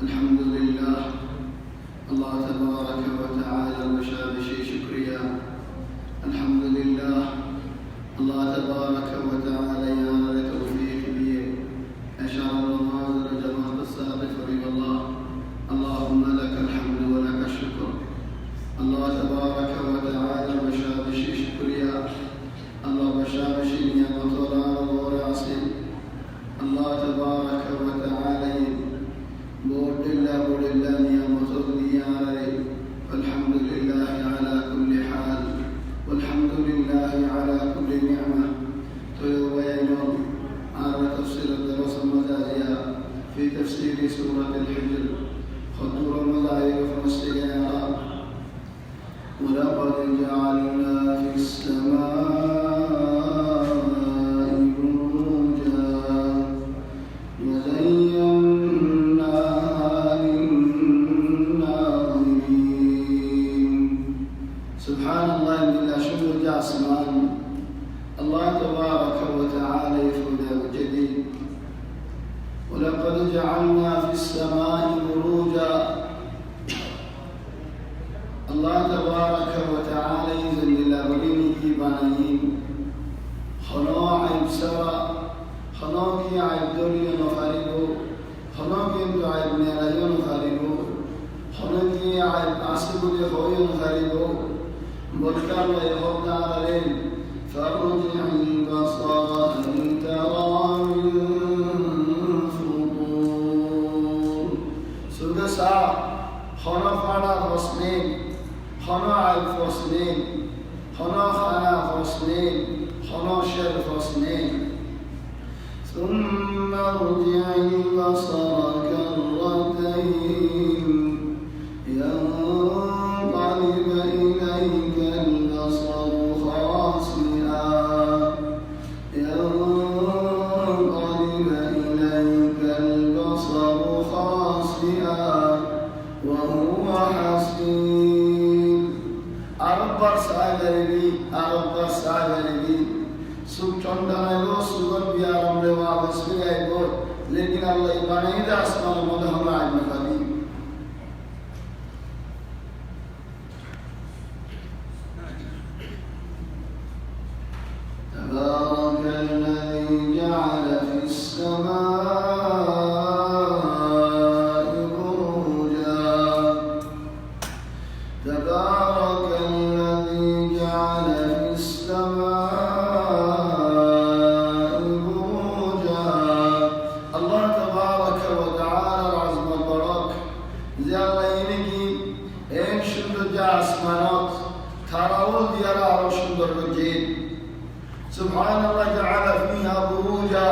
الحمد لله الله تبارك وتعالى وشابشي شكريا الحمد لله الله تبارك وتعالى يا توفيق بيه أشار الله جمال الثابت ورضا الله اللهم لك الحمد ولك الشكر الله تبارك وتعالى وشابشي شكريا الله وشابشي نعمة الله وراسي الله تبارك وتعالى بورد الله نعمة الله والحمد لله على كل حال والحمد لله على كل نعمة تيوين على تفسير الدرس المزايا في تفسير سورة الحجر خطور المزايا فمستياها ولقد جعلنا في السماء بروجا وزيناها للناظرين سبحان الله من الأشهر جاسمان الله تبارك وتعالى يفرد الجديد ولقد جعلنا في السماء بروجا الله تبارك وتعالى يذل لغنيه بنين خنوع بسرى خنوع عيب دنيا نفارقه خنوع عيب نيرا نفارقه خنوع عيب عصب لخوي نفارقه بلكار ويهود عليهم فارجع البصر هل ترى من فطور سدسا خنوع على فصلين خنوع الفصلين خنوع خنا فصلين خنوع شر فصلين ثم ارجع البصر كرتين ينقلب إليك البصر خاسئا ينقلب إليك البصر خاسئا وهو حسير أربع ساغربي سبحانه سبحان بيارم روا بسمي أيقول لكن الله يباني إذا أسمان مدهم عجم خليل تبارك الذي جعل في السماء بروجا تبارك الذي جعل في السماء بروجا الله تبارك وتعالى العظم البرك زيادة ينجي إن شندر جاء اسمانات تراول ديارا شندر رجين سبحان الله جعل فيها بروجا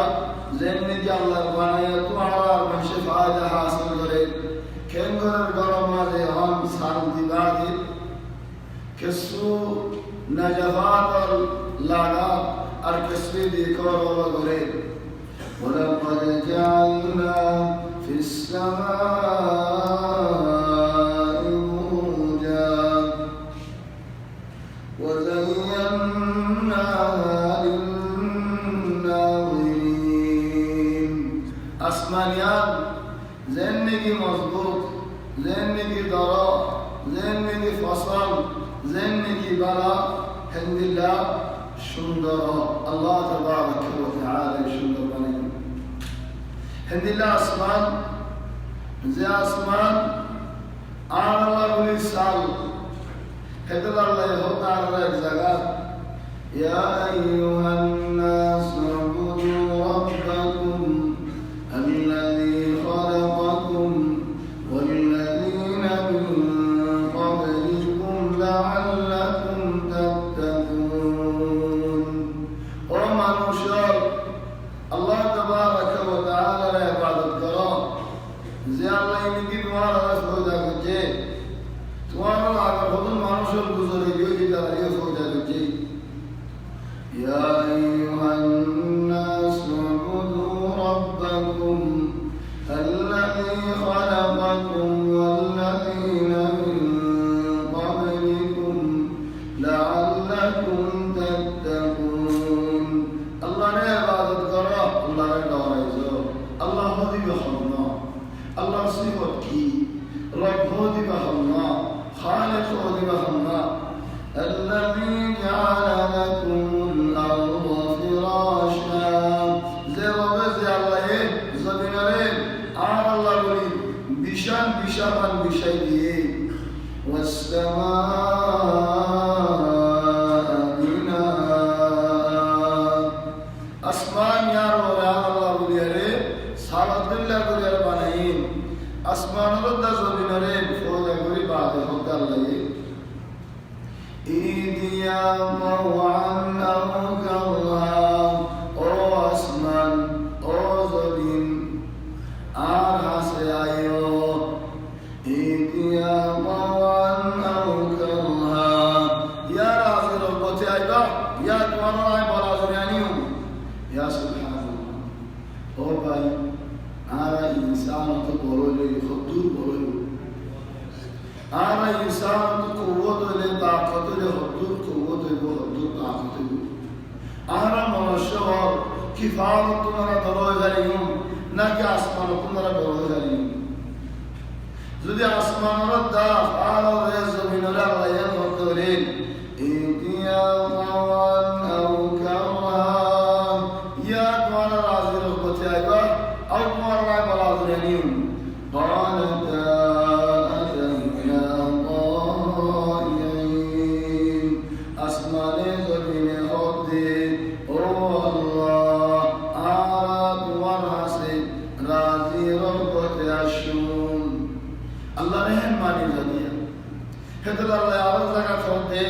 زين جعل الغنية وعرار من شفاعة حاصل غريب كن غرر غرم ماذا هم سارم دبادي كسو نجفات اللاغا اركسوي ديكور وغريب ولقد جعلنا في السماء بروجا وزيناها للناظرين أسمانيان زنگی مضبوط زنگی درا زنگی فصل زنگی برا هند الله شندرا الله تبارك وتعالى شندر بني هند الله أسمان زي أسمان آن الله بني سال هند الله يهود على الزغار يا أيها الناس اعبدوا ربكم الذي خلقكم والذين من قبلكم لعلكم تتقون ومن شر الله تبارك وتعالى لا يبعد الكرام زي الله يمكن دوار رسول جاء توار على خدم منشر بزرگ يوجد عليه فوجا يا أيها الناس اعبدوا ربكم الذي خلقكم والذين من قبلكم لعلكم تتقون الله لا يبعد الكرام الله لا يدور الله هذي بخلنا الله صفة বিশাল বিশাল বিষয় দিয়ে আসমান ইয়ার আল্লাহ বলিয়ারে সালাতুল্লাহ করিয়ার বানাইন আসমানুর দা জমিনরে ফোদা করি বাদে হকার লাগে ইদিয়া মাওয়ান আল্লাহ ও আসমান ও জমিন আর হাসে আয়ো ইদিয়া মাওয়ান আল্লাহ ইয়া রাজির বচে আইবা ইয়া তোমার আই বলা জরিয়ানিও ইয়া সুবহানাল্লাহ ও ভাই আর ইনসান তো বড় লই খুদুর বড় লই আর ইনসান তো কুওয়াত হইলে তাকত হইলে খুদুর কুওয়াত হইব খুদুর তাকত হইব আর মনুষ্য কিফাত তোমারা বড় জানিও নাকি আসমান তোমারা বড় জানিও যদি আসমানের দা আর রে জমিনের আল্লাহ এর মতরেন ইতিয়া মাওয়ান আও কারহান ইয়া তোমারা রাজির বচে আইবা আও তোমার রায় বলা জানিও قالتا أتينا طائعين أسمان زمين خدي أو الله آرات ورحسي راضي ربك أشون الله رحم ماني زنيا هذا الله يعرض لك خدي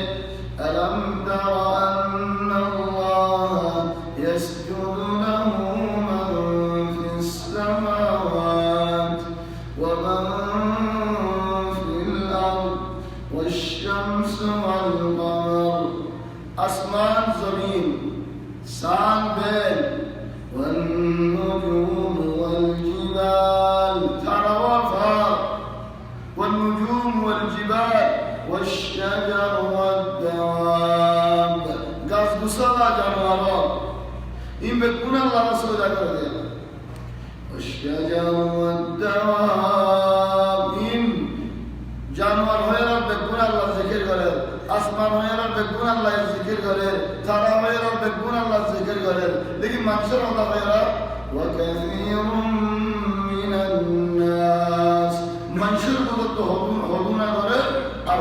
ألم تر أن الله يسجد له من في السماوات ومن في الأرض والشمس والقمر أسمان زمين سان بيل والنجوم والجبال ترى وفار والنجوم والجبال والشجر والدواب قصد صلاة جانورات إن بتكون الله رسول الله والشجر والدواب إن جانور هيا بتكون الله ذكر করে আসমান হইরা বেগুন আল্লাহ জিকির করে তারা হইরা বেগুন আল্লাহ জিকির করে लेकिन মানুষের কথা হইরা ওয়া কাসীরুম মিনান নাস মানুষের কথা তো হদুনা করে আর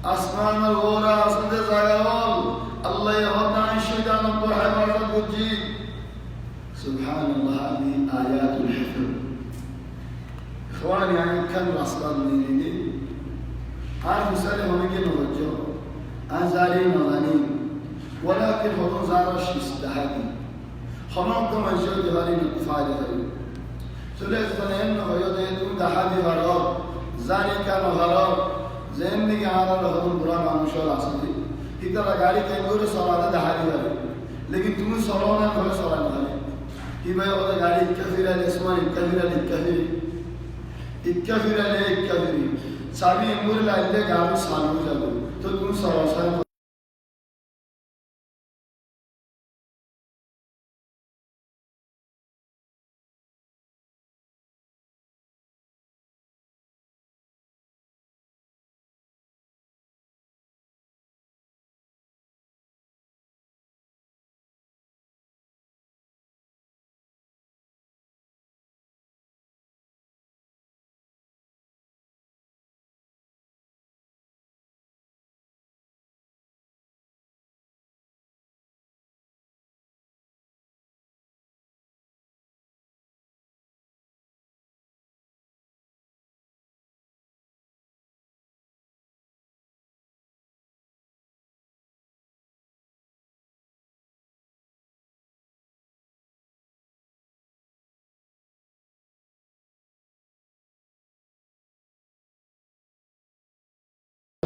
আসমান ওরা আসতে জায়গাল আল্লাহ হতান শয়তান তো হেফাজত করছি সুবহানাল্লাহ আমি আয়াতুল হিফজ ইখওয়ানি আমি কান আসমান নিনি আর মিসালে হনে কি নজর আজারি মানি ولكن هو زارش استهدي خنوق كما يجوا جواري نفايدة تري سلسلة فنان هو يدين تحدي غرار زاني كان غرار زندگی آنا لهم برا مانوشال آسانی इतना गाड़ी कैंगोरे सवाला दहाड़ी वाले लेकिन तुम्हें सवाना भले सवाल वाले कि भाई वो तो गाड़ी इक्का फिर है लेस्मान इक्का फिर साभी इमूर लाइले गाड़ी सालू जाओ तो तुम सवाल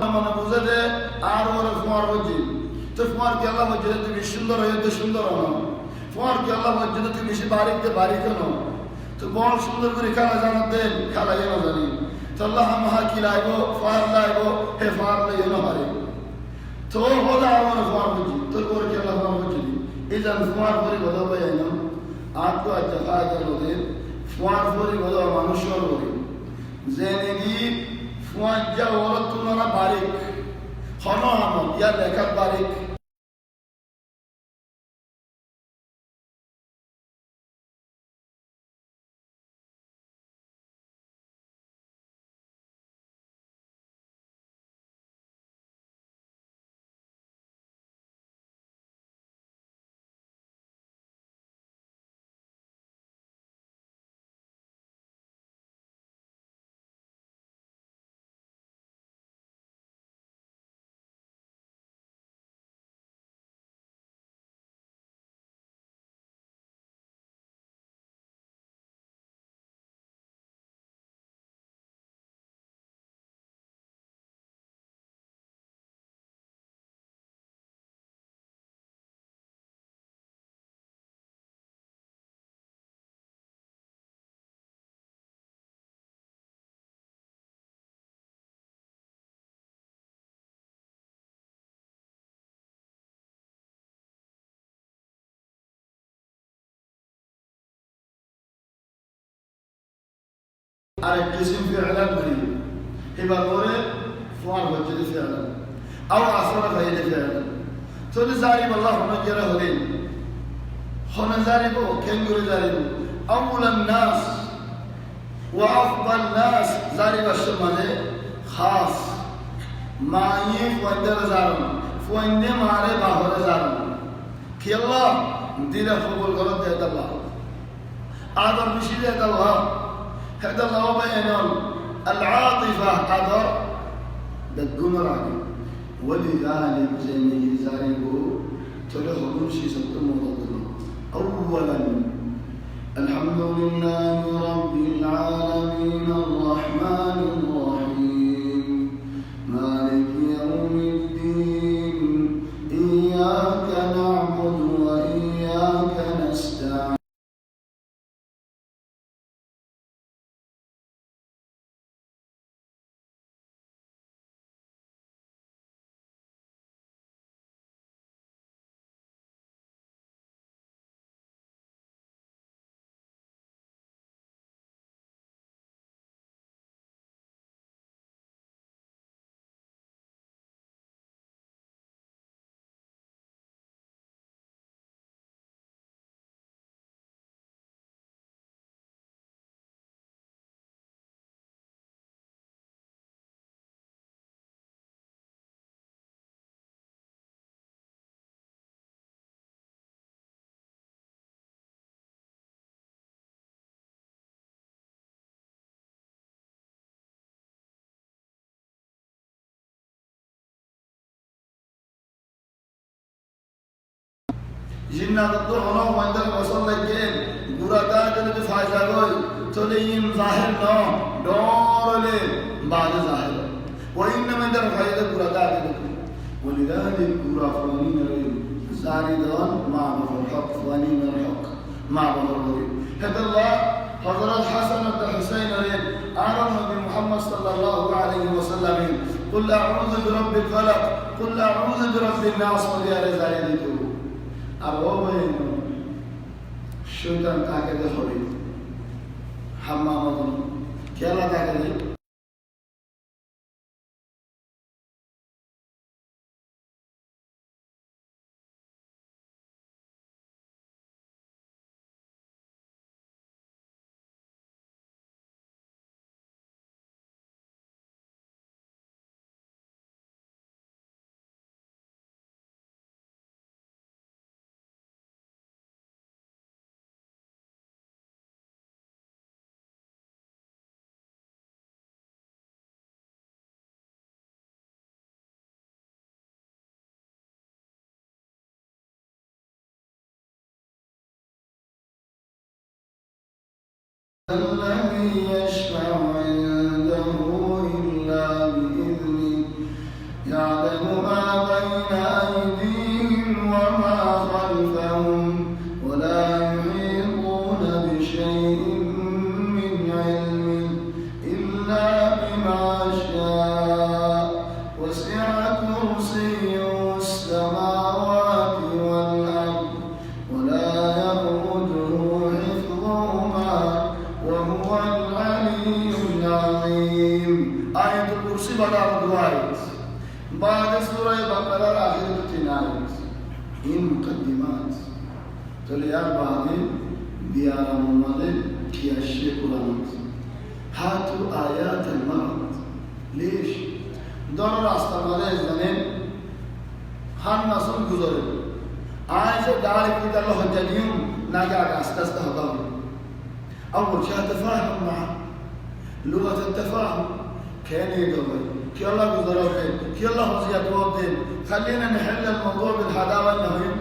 মানে বুঝে যে আর ওরা ফুয়ার বুঝি তো ফুয়ার কি আল্লাহ বুঝে তুমি সুন্দর হয়ে তো সুন্দর হনো ফুয়ার কি আল্লাহ বুঝে তুমি বেশি বাড়িতে বাড়ি কেন তো বড় সুন্দর করে খেলা জানার দেন খেলা যেন জানি তো আল্লাহ মাহা কি লাইব ফার লাইব হে ফার লাইব না পারে তো হলো আমার ফুয়ার বুঝি তোর ওর কি আল্লাহ ফুয়ার বুঝি এই যে ফুয়ার পরে কথা পাই না আর তো আচ্ছা খাওয়া গেল ওদের ফুয়ার পরে কথা মানুষের বলি যে নাকি ফুয়ার যা ওর তুলনা বারিক হন আমল ইয়ার লেখার বারিক আরেক কিসিম ফি'লান করি এবার পরে ফুয়ার হচ্ছে ফি'লান আও আসরা ফাইলে ফি'লান তো জারিব আল্লাহ নজরা হলেন হন জারিব কেন করে জারিব আউলান নাস ওয়া আফদাল নাস জারিব মানে খাস মায়ে ফুয়াদের জারম ফুয়াইনে মারে বাহরে জারম কি আল্লাহ দিলে কবুল করে দেয় আল্লাহ আদর বেশি দেয় আল্লাহ هذا الله بين العاطفة قدر بالجمر عليه ولذلك زي زاربه تلهم شيء سبتم أولا الحمد لله رب العالمين الرحمن الرحيم مالك يوم الدين إياك نعبد وإياك نستعين জিন্নাত তো হলো মন্দির বসল লাগে গুরাদা যদি ফায়দা গই চলে ইন জাহির ন ডরলে বাদ জাহির ওইন মন্দির ফায়দা গুরাদা দিল ولذلك غرا فانين زاردان مع الحق فانين الحق مع الغرور هذا الله حضرات حسن الحسين آل النبي محمد صلى الله عليه وسلم قل أعوذ برب الفلق قل أعوذ برب الناس وليا رزايدته আর ও ভাই শয়তান তাকে দেখবে হাম্মাম খেলা তাকে দেখবে الذي يشفع عنده إلا بإذنه الكرسي بدأ دعاء بعد سورة بقرة آخر تنايت إن مقدمات تليار بعدين بيارا محمد كي الشيخ قرآنات هاتوا آيات المرض ليش؟ دور استعمال الزمن هم نسون گزاره عايزة داري كده الله جليم ناجع استهداه أول شيء تفاهم معه لغة التفاهم كان يدور كي الله گزاره كي الله وزيات وابدين خلينا نحل الموضوع بالهداوة النهيم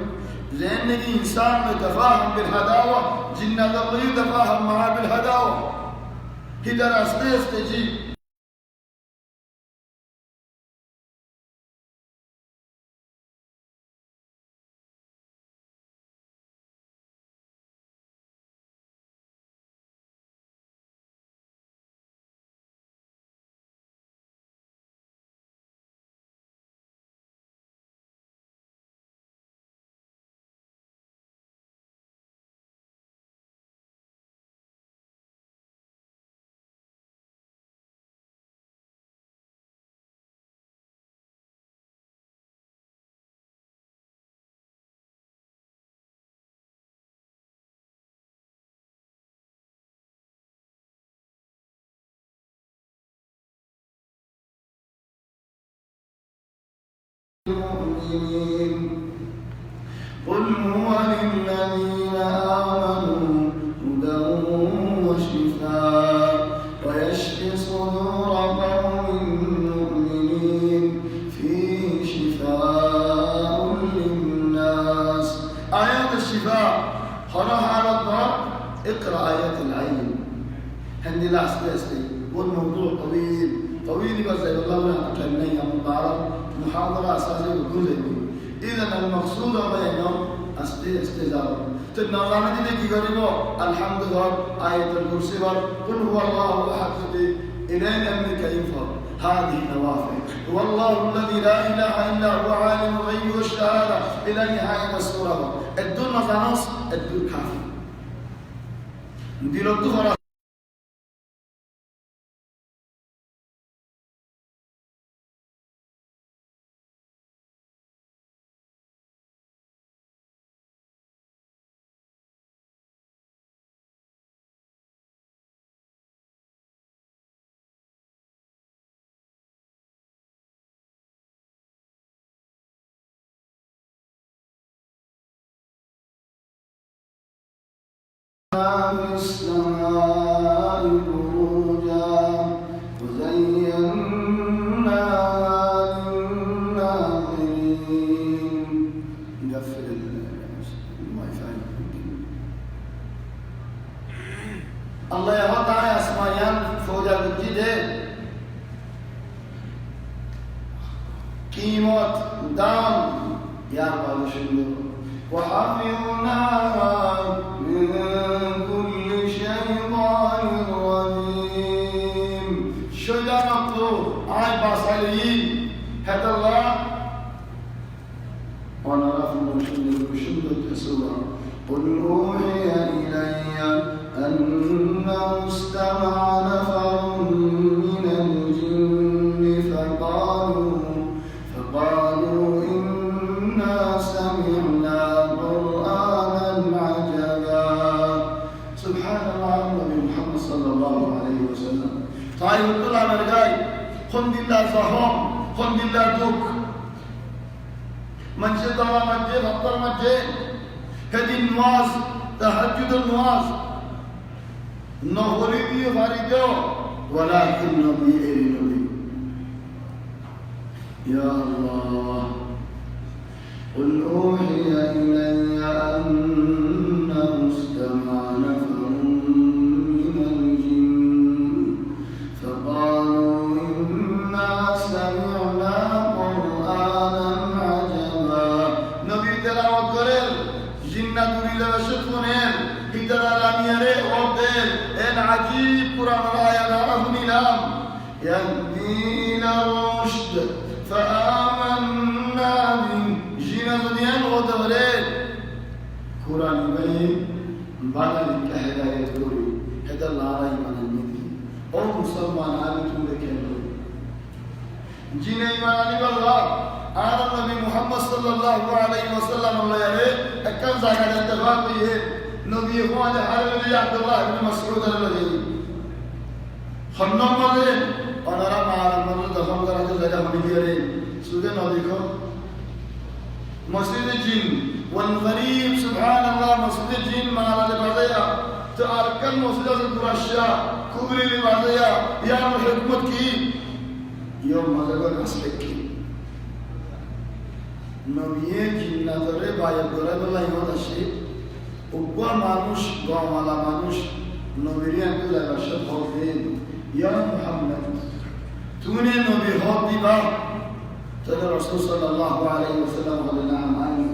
لأن إنسان متفاهم بالهداوة جنة الله يتفاهم معه بالهداوة كده استجيب قل هو للذين آمنوا هدى وشفاء ويشفي صدور قوم مؤمنين فيه شفاء للناس. آيات الشفاء خلاها على الضرب اقرأ آيات العين هندي لا استيستي والموضوع طويل بس الله لا نتكلم يا مبارك محاضرة أساسية وكل إذا المقصود بينهم استزارة تنظرنا دي كي الحمد لله آية الكرسي قل هو الله أحد إلينا منك ينفر هذه نوافل والله الذي لا إله إلا هو عالم الغيب والشهادة إلى نهاية السورة الدون نص الدون كافي ندير الظهر في السماء بروجا وزينا للناظرين. نقفل الواي فاي. الله يوضع يا اسمايان فوجا بالجدة قيمة دام يا رب شنو وحفظناها من كل شيطان رجيم. شجاع مطلوب عاي باصليين هذا الله ونرى في المشهد السورة قل أوحي إلي أنه استمع نفر من الجن فقالوا إنا سمعنا قرآنا عجبا. سبحان الله النبي محمد صلى الله عليه وسلم تعالوا نقول على رجاي خند الله زهام خند الله دوك من شد الله مجد أفضل مجد هذه النواز تهجد النواز نهوري بي فارجو ولكن نبي نبي يا الله قل أوحي إلي أنه استمع نفر من الجن فقالوا إنا سمعنا قرآنا عجبا. نبي تلاوة قرر جنة تريد وشكرين إذا لم يرى وبدل إن عجيب قرآن الآية نعرف نلام يهدي إلى الرشد فآمنا به جنة وتولد قرآن بين بعد الهداية تقولي هذا الله رأي من المدين أو مسلمان عالم تقول كذا জিনে ইমান আনিবাল্লাহ আর নবী মুহাম্মদ সাল্লাল্লাহু আলাইহি ওয়াসাল্লাম আল্লাহরে একখান জায়গা ইত্তেফাক হইয়ে নবী হুয়াজ হারবি আব্দুল্লাহ ইবনে মাসউদ রাদিয়াল্লাহু খন্নম বলে ওনারা মার মনে দখল করার জায়গা হয়ে গিয়ে সুদে নদী কো মসজিদে জিন ওয়াল গরীব সুবহানাল্লাহ মসজিদে জিন মালালে বাজায়া তো আরকান মসজিদে কুরাশা কুবরিলি বাজায়া ইয়া হিকমত কি ইয়া মাজাগর আসলে কি নবিয়ে জিন্নাতরে বায়া করে বলা ইমাদ আসে উগ্র মানুষ গমালা মানুষ নবীর আব্দুল্লাহ রাশদ বলেন ইয়া মুহাম্মদ তুমি নবী হক দিবা তাহলে রাসূল সাল্লাল্লাহু আলাইহি ওয়াসাল্লাম বলেন আমি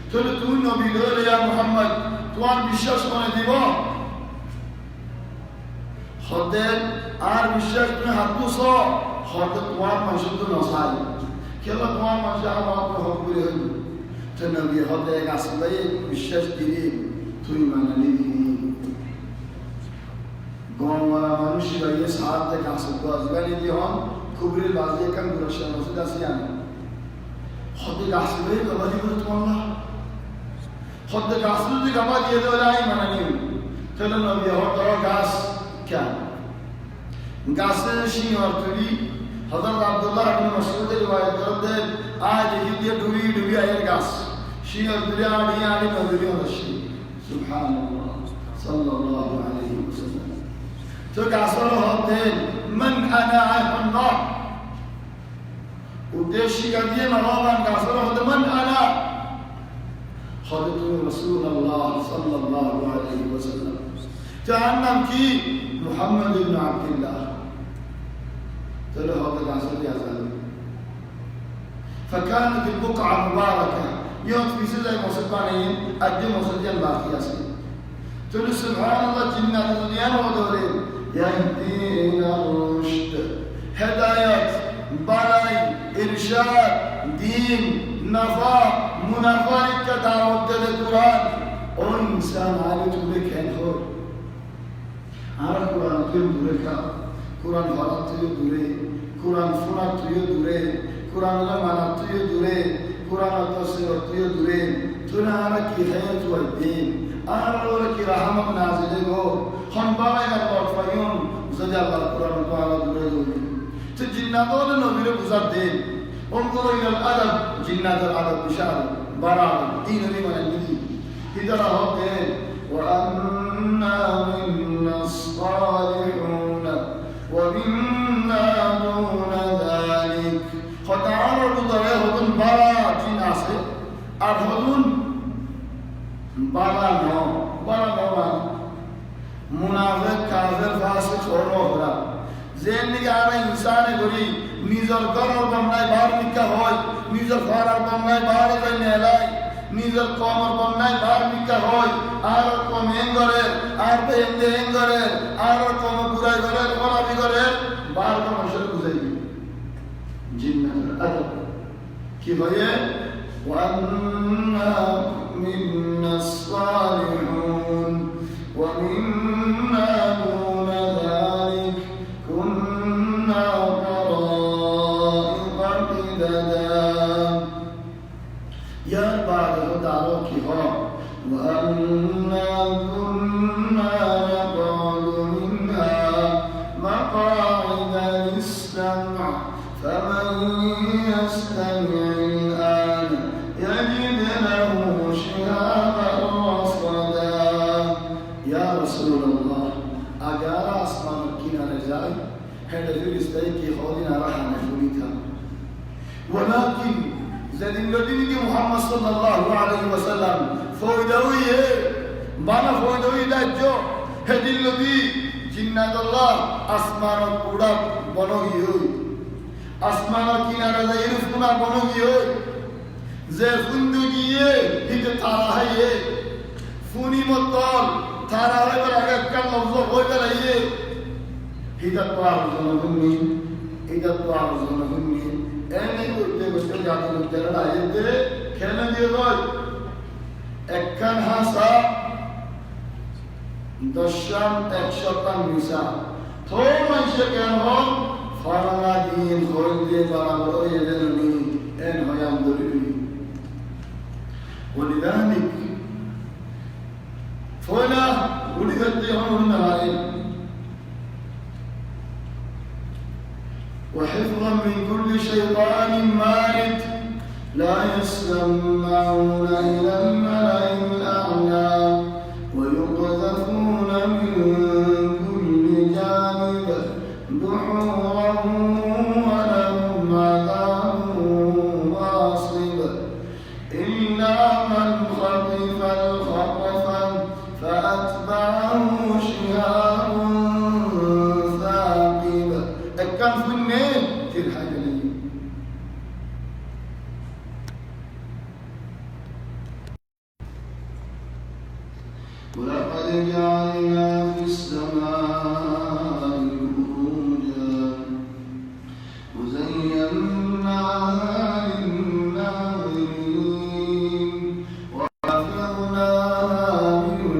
তাহলে তুমি নবী লইলে ইয়া মুহাম্মদ তোমার বিশ্বাস করে দিব হতে আর বিশ্বাস তুমি হাতুস হতে তোমার মাসুদ নসাই কেলা তোমার মাসে আমার হক করে হইল তো নবী হতে আসলে বিশ্বাস দিবি তুই মানে নিবি গমওয়ালা মানুষ রয়ে সাত থেকে আসল তো আজকালি যে হন কুবরির বাজে কান গুরশা মসজিদ আসিয়ান হতে আসলে গবাদি করে তোমার হতে আসলে যে গবাদি দিয়ে দেয় মানে নিউ তাহলে নবী হতে গাছ কেন গাছের শিঙর তুলি হযরত আব্দুল্লাহ ইবনে মাসউদ riwayat করতে আজ হিদিয়ে ডুবি ডুবি আয়ের গাছ শিঙর তুলি আড়ি নবী হচ্ছে সুবহানাল্লাহ সাল্লাল্লাহু আলাইহি ওয়াসাল্লাম তো গাছের হতে মান আনা আল্লাহ উদ্দেশ্য দিয়ে মানবান গাছের হতে মান আনা হযরত রাসূলুল্লাহ সাল্লাল্লাহু আলাইহি ওয়াসাল্লাম যার নাম কি মুহাম্মদ ইবনে আব্দুল্লাহ تلو هذا العصر يزال فكانت البقعة مباركة يوم في سيدة الموسيقانيين أدي موسيقى الباقية تلو سبحان الله جنة الدنيا ودورين يهدين الرشد هدايات بلاي إرشاد دين نفع منافع كدعوة القرآن وإنسان على تبلك هنخور على القرآن تبلك কুরআন পড়া তুই দূরে কুরআন শোনা তুই দূরে কুরআন মানা তুই দূরে কুরআন তফসির তুই দূরে তুনা আর কি হয় তুই দিন আর ওর কি রহমত নাজিল গো খনবায় না তফায়ুন জাল্লাহ কুরআন তাআলা দূরে দূরে তো জিন্নাতও নবীর বুঝার দেন انظروا الى الادب جنات الادب بشار برا دين من الدين كده هو وأنا منا الصالحون ومنا دون ذلك فتعرضوا ضريهم برا جناسه أرهدون برا نو منافق كافر فاسق ورموهرا زين نگانا انسان گوری نیزر گرر بمنائی بار نکا ہوئی نیزر فارر بمنائی بار زین الائی نیزر قومر بمنائی بار نکا ہوئی آر قوم انگرر آر پہ اندے انگرر آر قوم برائی گرر خرابی گرر بار کا مشر گزائی جنہ الادب کی بھئیے وَأَنَّا مِنَّا الصَّالِحُونَ وَمِنَّا دُونَ ذَلِكَ كُنَّا طَرَائِقَ قِدَدًا یا بعد دعوة کی ہو وَأَنَّا كُنَّا نَقْعُدُ مِنْهَا مَقَاعِدَ لِلسَّمْعِ فَمَنْ يَسْتَمِعِ الْآنَ يَجِدْ لَهُ شِهَابًا رَصَدًا یا رسول اللہ اگر آسمان کنارے جائے هدفی رسطائی کی خودی نراحا نفولی تھا ولكن زدين لديني محمد صلى الله عليه وسلم فويدويه بانا فويدويه داجو هدين لدي جنات الله اسمان پورا بنوگی ہوئی اسمان کنارے زہر فنا بنوگی ہوئی زہ فندگیے ہیت تارا ہے یہ فونی مطال تارا ہے پر اگر کم لفظ ہوئی پر ہے ہیدت پار زنگنی ہیدت پار زنگنی এমনি করতে করতে জাতি লোকেরা আইতে খেলে দিয়ে গয় একখান হাসা দশম 100 মিশা থো মানুষে কেন خارنا دين خول دين برابر يدنني إن هو ينظرني ولذلك فولا ولدت يوم النهار وحفظا من كل شيطان مارد لا يسمعون إلى الملأ الأعلى ويقذفون من كل جانب دحورا ولهم عذاب واصب إلا من خطف الخطفا فأتبعه شهاب ثاقب كم في النيل في الحجرين ولقد جعلنا في السماء بروجا وزيناها للناظرين وحفظناها من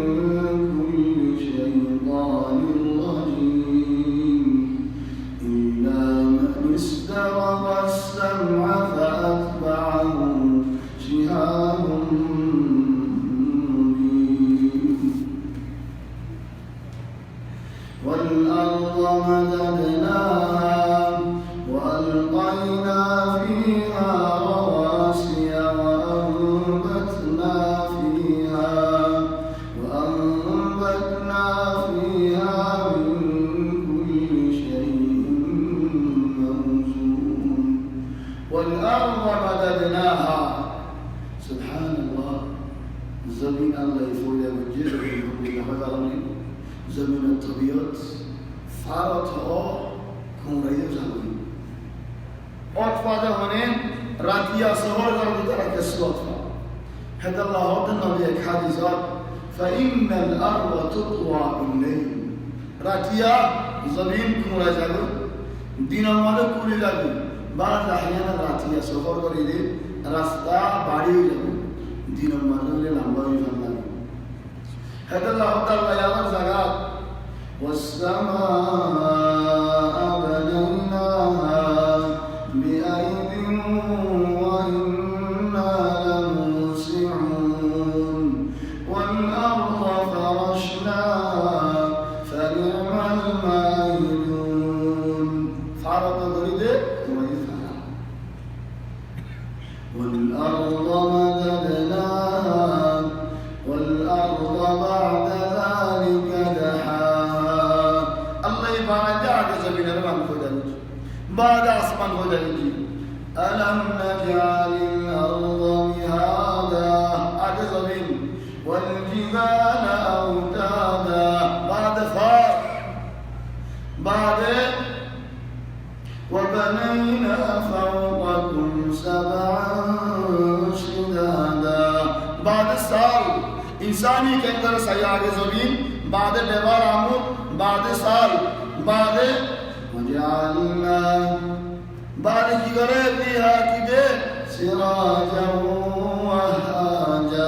كل شيطان رجيم إلا من استرق السمع فأتبعه شهاب والأرض مددناها وألقينا فيها رواسي وأنبتنا فيها من كل شيء موزون والأرض مددناها سبحان الله زمين الله يفول بالجزء من حضرني زمین طبیعت فرات ها کنرایی زمین آتفاده هنین راتیا سوار دارد ترک اسلاتفا هد الله هاد النبي حديثات فإن الأرض تطوى بالليل راتیا زمین کنرایی زمین دین المالک کولی لگی بعض احیانا راتیا سوار دارید راستا باری زمین دین المالک لنبایی زمین هذا الله تعالى يا رزقات والسماء بنيناها بأيد وإنا لموسعون والأرض فرشناها فنعم الماهدون فعرض ضريده ويفعل والأرض مددناها والأرض بعد ذلك دحاها الله يبارك على زمين الرحمن خدمت بعد أسمان خدمت ألم نجعل الأرض مهادا على زمين والجبال أوتادا بعد فار بعد وبنينا فوقكم سبعا شدادا بعد السال इंसानी के अंदर सयाग ज़मीन बाद लेवार आमुद बाद साल बाद वजालना बाद की करे दिया कि दे सिराजा वहाजा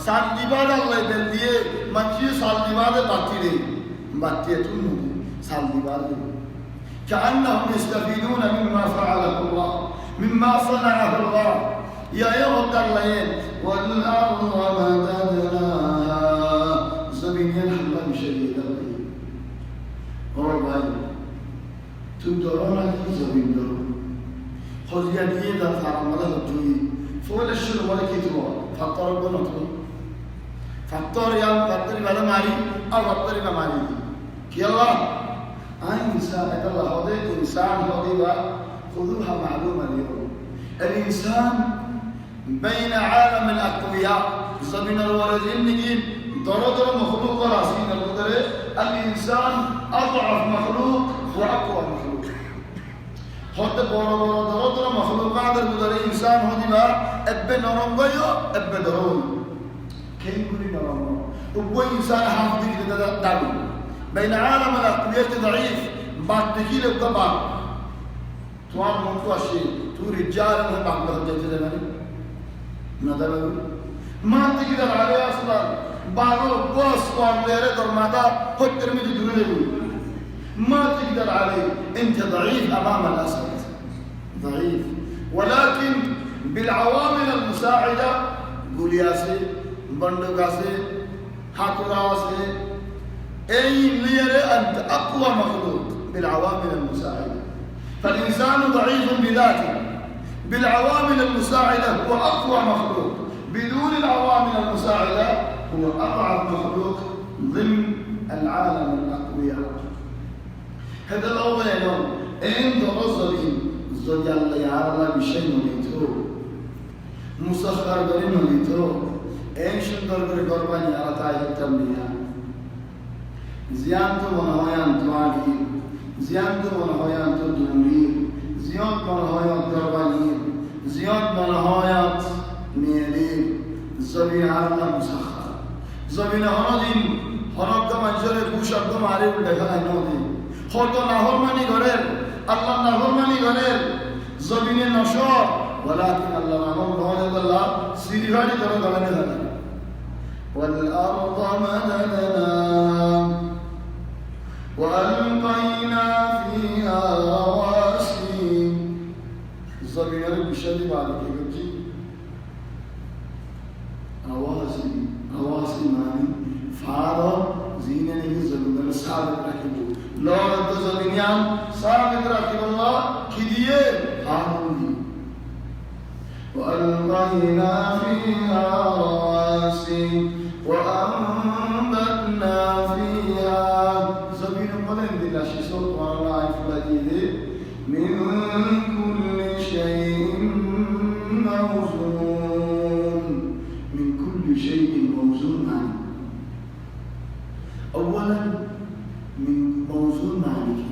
साल दीवार अल्लाह दे दिए मंची साल दीवार बाती दे बाती तुम साल दीवार दे كأنهم يستفيدون مما فعله الله مما صنعه الله يا يوم الليل والأرض مددناها زمين ينحلم شديدا وربعي تدرون في زمين درون خذ يدي دفع عمله الجوي فول الشر ولا كتبه فطر بنطوي فطر يا فطر بلا ماري أو فطر بلا ماري كي الله إنسان الله هذا إنسان هذا خذوها معلومة اليوم الإنسان بين عالم الأقوياء زمين الوالدين نجيب درجة مخلوق راسين القدرة الإنسان أضعف مخلوق وأقوى مخلوق حتى بورا درجة مخلوقات القدرة إنسان هذي ما أبى نرام غيو أبى درون كيف يقولي نرام وهو إنسان حافظ كده دعوي بين عالم الأقوياء ضعيف بعد كده الطبع توان مطوع شيء تو رجال هم بعض الجزء ده نظر ما تقدر عليه أصلا بعض القوس قام ليره درمادا هتر ميت دوري ما تقدر عليه، أنت ضعيف أمام الأسد، ضعيف. ولكن بالعوامل المساعدة قولياسي بندقاسي حاطراسي أي ليرى أنت أقوى مخلوق بالعوامل المساعدة. فالإنسان ضعيف بذاته، بالعوامل المساعدة هو أقوى مخلوق، بدون العوامل المساعدة هو أضعف مخلوق ضمن العالم الأقوياء. هذا الأول يوم أنت رزقين زوج الله يعلم بشيء مليتو مسخر بري مليتو أين شندر بري قرباني على تاج التمنية زيانتو ونهايان تواني زيانتو ونهايان تدوري زيانت ونهايان قرباني زيانت ونهايان ميلي زبين عالم مسخر زبين هنادين هناد كمان جري بوشك كم عارف لكان هنادين خلق نهرماني غير الله نهرماني غير زبين نشاط ولكن الله نهرماني الله سيريهاني كمان غلاني غلاني والأرض مددنا وألقينا فيها رواسي زبين بشدي بعد كذي رواسي ماني فارو زينة نيجي زبين السابق ركبوا لو أنت زبينيان سابق ركب الله كذيه هاروني وألقينا فيها رواسي وأنبتنا فيها زبين مدن دلا شيء ورانا يفلتيه من كل شيء موزون من كل شيء موزون عنه. أولا من موزون عنه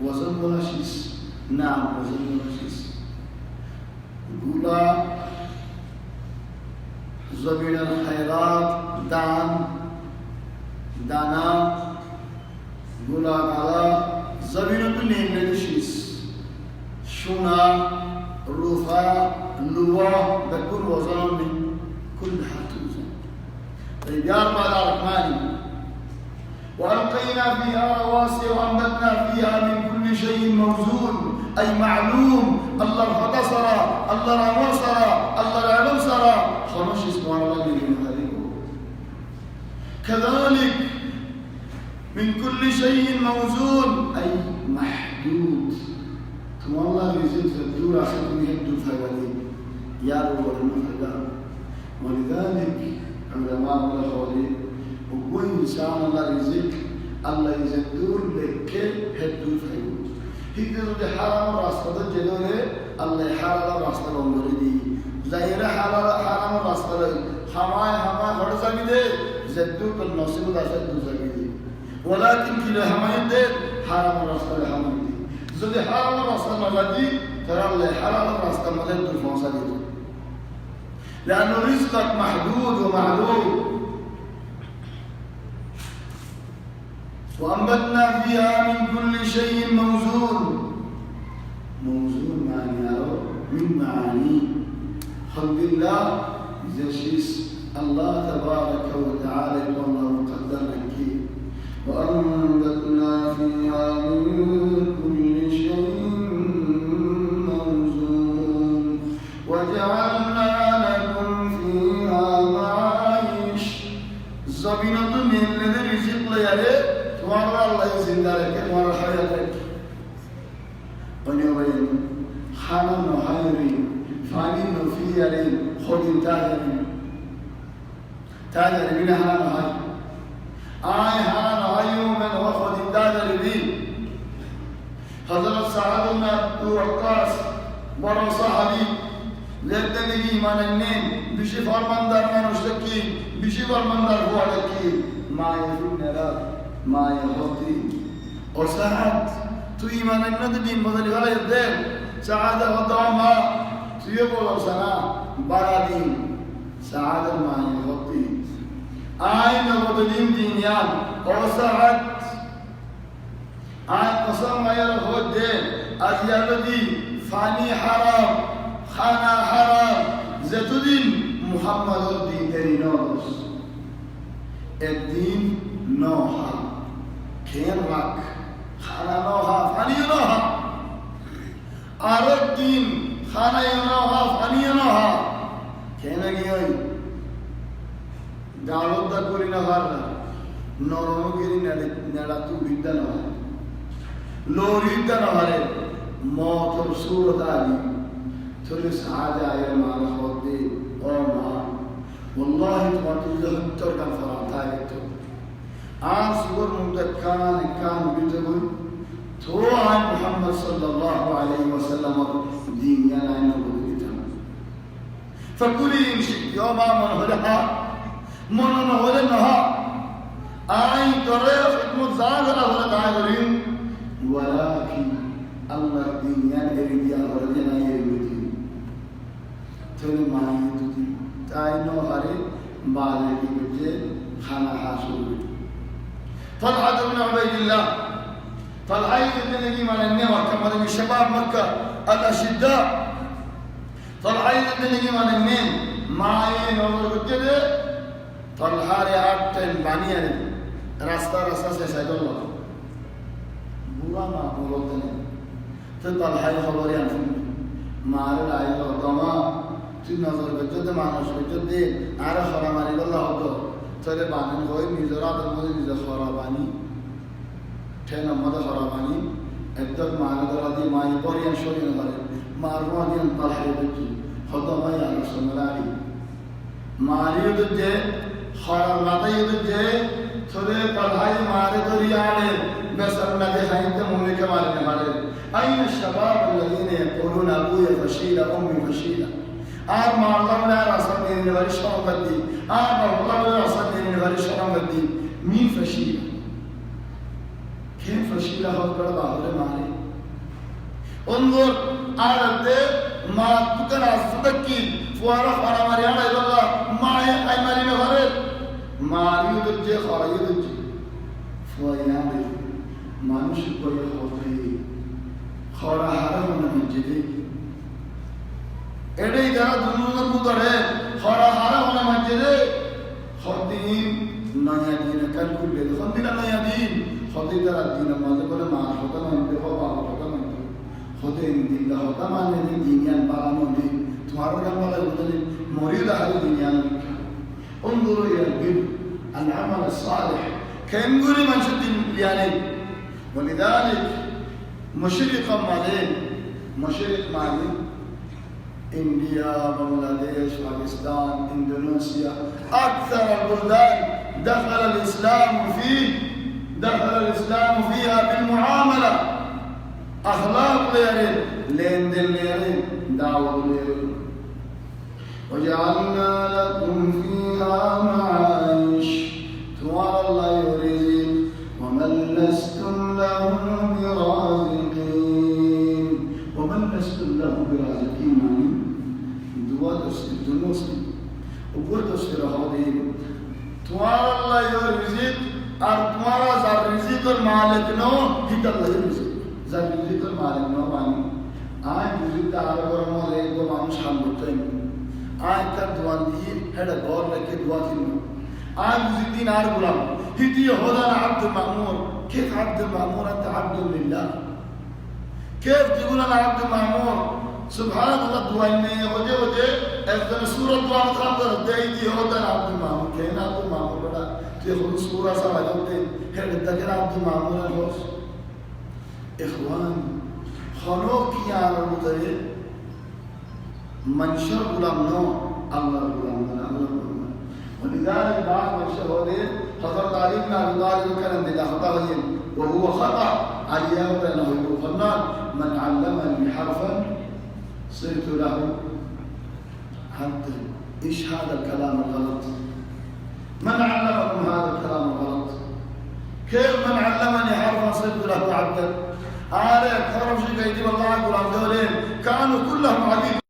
وزن ولا شيء نعم وزن ولا شيء قولا زبين الخيرات دانا قولا قالا زبين بنين لدشيس شونا روفا لوا بكل وزن من كل حتوزن رجال مالا رحماني وألقينا فيها رواسي وأنبتنا فيها من كل شيء موزون أي معلوم الله فتصر الله رمصر الله رمصر خمش اسم الله للمهلك كذلك من كل شيء موزون أي محدود ثم الله يزيد في الدور عشان يهد الفوالين يا رب المفردان ولذلك علماء الأخوالين وكل إنسان الله يزيد الله يزدور لك هدو الفوالين هيدر الحرام راسته جدوله الله حرام راسته لومريدي زايره حرام راسته حماي فرض زميده زدو بالنصيب داشت زميده ولكن كلا حماي ده حرام راسته حماي زد حرام راسته مغدي ترى الله حرام راسته مغدي الفوسدي لأنه رزقك محدود ومعلوم وأنبتنا فيها من كل شيء موزون معنى من معاني خلق الله زشيس الله تبارك وتعالى والله مقدر لك وأنبتنا فيها من كل شيء موزون وجعلنا لكم فيها معايش زبينة من الذي رزق ليالي مرة الله يزيدك مرة حياتك ونيوين حنان وحيرين فانين وفيرين خدين تاجرين من حنان وحير حنان وحير من وخدين تاجرين حضرت سعد بن أبي وقاص ورا صحابي لدني إيمان النين بشي فرماندار ما نشتكي بشي فرماندار هو لكي ما يفرون لا ما يغطي وسعد تو إيمان الندبين بدل ولا يدين سعد غضاما سيقول سنا بارادين سعد ما يغطي آين بدلين دينيان وسعد آين قسم ما يرغب دين أزيادتي فاني حرام خانا حرام زتدين محمد الدين درينوس الدين نوحا খেয়ে রাখ খানা নহা পানিও নহা আরেক দিন খানায় নহা পানিও নহা খেয়ে গিয়ে গালদা করি না ভার না নরমগিরি নেড়া তু বিদ্যা নয় লোরিদ্যা নহারে মতর সুরত আলী চলে সাজা এর মান হতে ও মা والله তোমার তুই হত্তর কান ফরাম তাই তো আর সুর মুক্ত কান বিতে বই তো আই মুহাম্মদ সাল্লাল্লাহু আলাইহি ওয়াসাল্লাম দিন জানাই না বলে দিতাম فكلي ان شئت يوم من هدها من هدها আই তোরে খিদমত জাগরা হলে তাই করিম ولكن الله দিন জানে রিয়া হলে না এরিদি তোরে মাই তুই তাই নো হারে বালে কি বুঝে খানা হাসুল طلحة بن عبيد الله طلحة بن نجيم على النعمة كما من شباب مكة الأشداء طلحة بن نجيم على النعم معي نور كده طلحة رأتن بانيان রাস্তা শেষ হয়ে গেল বুড়া মা বলতেন তো তালহাই খবরে আনছেন মার আইল দমা তুই নজর করতে মানুষ করতে আর খরা মারি গেল হতো তাহলে বানিন হয়ে নিজের আদর মধ্যে নিজের খরা বানি ঠেন মধ্যে খরা বানি একদম মায়ের দ্বারা দিয়ে মাই পরিয়ান সরিয়ে ধরে মার দিন তালহাই দেখি হতো মাই আলোচনা মারিও যে খরা মাথায় যে थोड़े पढ़ाई मारे तो रियाने बस अपना दिखाई तो मुंह के मारे न मारे अइन शबाब الذين يقولون ابوي فشيل امي فشيله আর মারলাম না রাসন দিন বাড়ি সম্পত্তি আর বললাম না রাসন দিন বাড়ি সম্পত্তি মি ফশিলা কে ফশিলা হল বড় বাহুরে মারে انظر আরতে মা তুকার আসদকি ফুয়ারা ফারা মারিয়া আল্লাহ মা আই মারি না ঘরে মারিও দজ্জে খরাইও দজ্জে ফুয়াইনাবে মানুষ করে হতে খরা হারা মনে মসজিদে এটাই যারা দুনিয়ার ভিতরে খরা হারা মনে মসজিদে খদিন নয়া দিন কাল করলে খদিন নয়া দিন খদিন যারা দিন মাঝে বলে মা হতা মানতে বাবা হতা মানতে খদিন দিল্লা হতা মানে দিনিয়ান বাড়ানো দিন তোমার গান বলা বলে মরিদ আহারে দিনিয়ান انظروا إلى البر العمل الصالح كينقول من شد يعني ولذلك مشرقا مالين مشرق مالين إنديا بنغلاديش باكستان إندونيسيا أكثر البلدان دخل الإسلام فيها بالمعاملة أخلاق ليرين لين دل ليرين دعوة ليرين وجعلنا لكم فيها معايش توار الله يرزق ومن لستم له برازقين ومن لستم له برازقين يعني دعاء الدنوسي وقلت هذه توار الله يرزق توار زار رزق المالك نو هيك الله يرزق زار رزق المالك نو يعني رزق تعالى ورمى لك ومعنوش حمدتين آج تک دوان دی ہے دور لگے دعا کی آج مزدین آر غلام ہتی خدا عبد المأمور كيف عبد المأمور انت عبد لله كيف تقول انا عبد المأمور سبحان الله دعاء میں وجہ افضل سورہ دعا خاطر دیتی خدا عبد المأمور کہنا عبد المأمور بڑا کہ خود سورہ سا وجہتے ہے تک عبد المأمور الوس اخوان خلو کی آر مدرے منشر غلام نو الله غلام ولذلك بعض منشر هذه حضرت علي بن ابي طالب كان عنده خطا وهو خطا علي انه يقول فنان من علمني حرفا صرت له حتى ايش هذا الكلام الغلط من علمكم هذا الكلام الغلط كيف من علمني حرفا صرت له عبدا هذا كرم شيء يجيب الله غلام دولين كانوا كلهم عبيد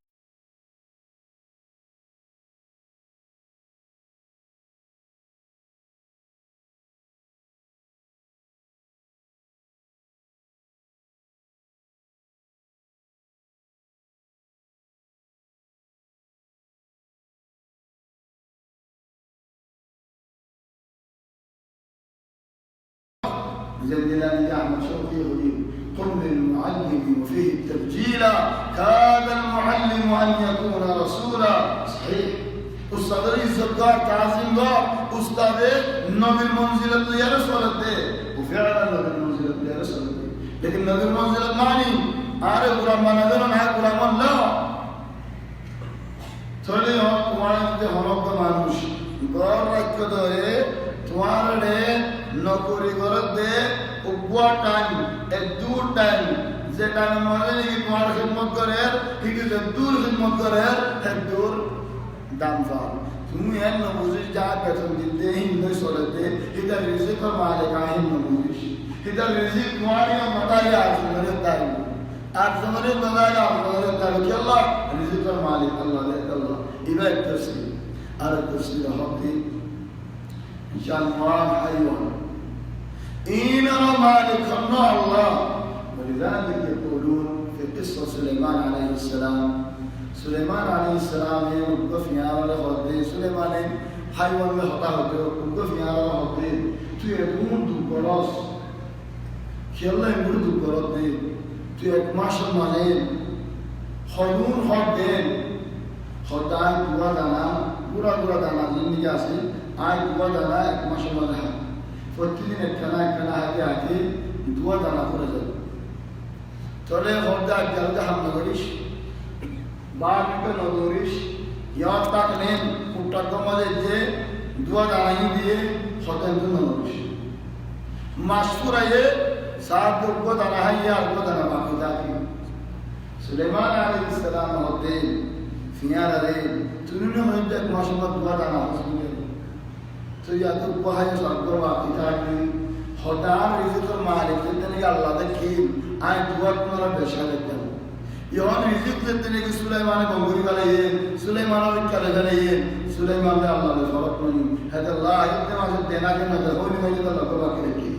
زين دلاني أحمد شوقي يقول قل للمعلم وفيه التبجيل كاد المعلم أن يكون رسولا صحيح أستاذ الزبدار تعظيم دار أستاذ نبي المنزلة يا رسول الله وفعلا نبي المنزلة يا رسول الله لكن نبي المنزلة معني عارف قرآن نظر نهاية قرآن لا تولي هم تمہارے تے ہمک مانوش گور رکھ دے تمہارے نوکری کرت دے উবুয়া টাইম এ দূর টাইম যে টাইম মনে কি তোমার খিদমত করে কিন্তু যে দূর খিদমত করে হে দূর দাম পাও তুমি এর নবুজি যা বেতন দিতে হিন্দু চলতে এটা রিজিক মালিক আহিন নবুজি এটা রিজিক তোমারই মাতাই আছে মানে তাই আর জমরে বাগায় আপনাদের তার কি আল্লাহ রিজিকের মালিক আল্লাহ আল্লাহ ইবাদ তাফসীর আর তাফসীর হকি ইনশাআল্লাহ হাইওয়ান إنما مالك الله ولذلك يقولون في قصة سليمان عليه السلام سليمان عليه السلام يوقف يا رب سليمان حيوان يخطاه يوقف يا رب تيكون دكراس كي الله يقول دكرات دي تيك ماشا مالين خدون خدين خدان دوا دانا برا دانا زندگی آسي آي دوا دانا এক মাস মধ্যে প্রতিদিন একখানা আগে দোয়া দানা করে যাবে চলে হরদা জলদা হামলা করিস বাড়িতে নদরিস ইয়ার তাক নেন কুট্টা কমালে যে দোয়া দানাই দিয়ে সতেন্দ্র নদরিস মাসপুরায়ে সাত দোয়া দানা হাইয়া আর দোয়া দানা বাকি থাকে সুলাইমান আলাইহিস সালাম হতে ফিয়ারা রে তুমি হইতে এক মাস মত দোয়া দানা হসিনে তো ইয়া তো কোহায় সর্ব বাকি থাকে হদার রিজিকের মালিক যেদিন আল্লাহ দেখি আই দোয়া তোমার বেশা দেখতে ইহন রিজিক যেদিন কি সুলাইমান গঙ্গুরি বালাইয়ে সুলাইমানের কালে জানাইয়ে সুলাইমান আল্লাহ ফরক করি হযরত আল্লাহ ইতে মাসে দেনা কে না হইনি হইনি তো লক্ষ্য বাকি রেখে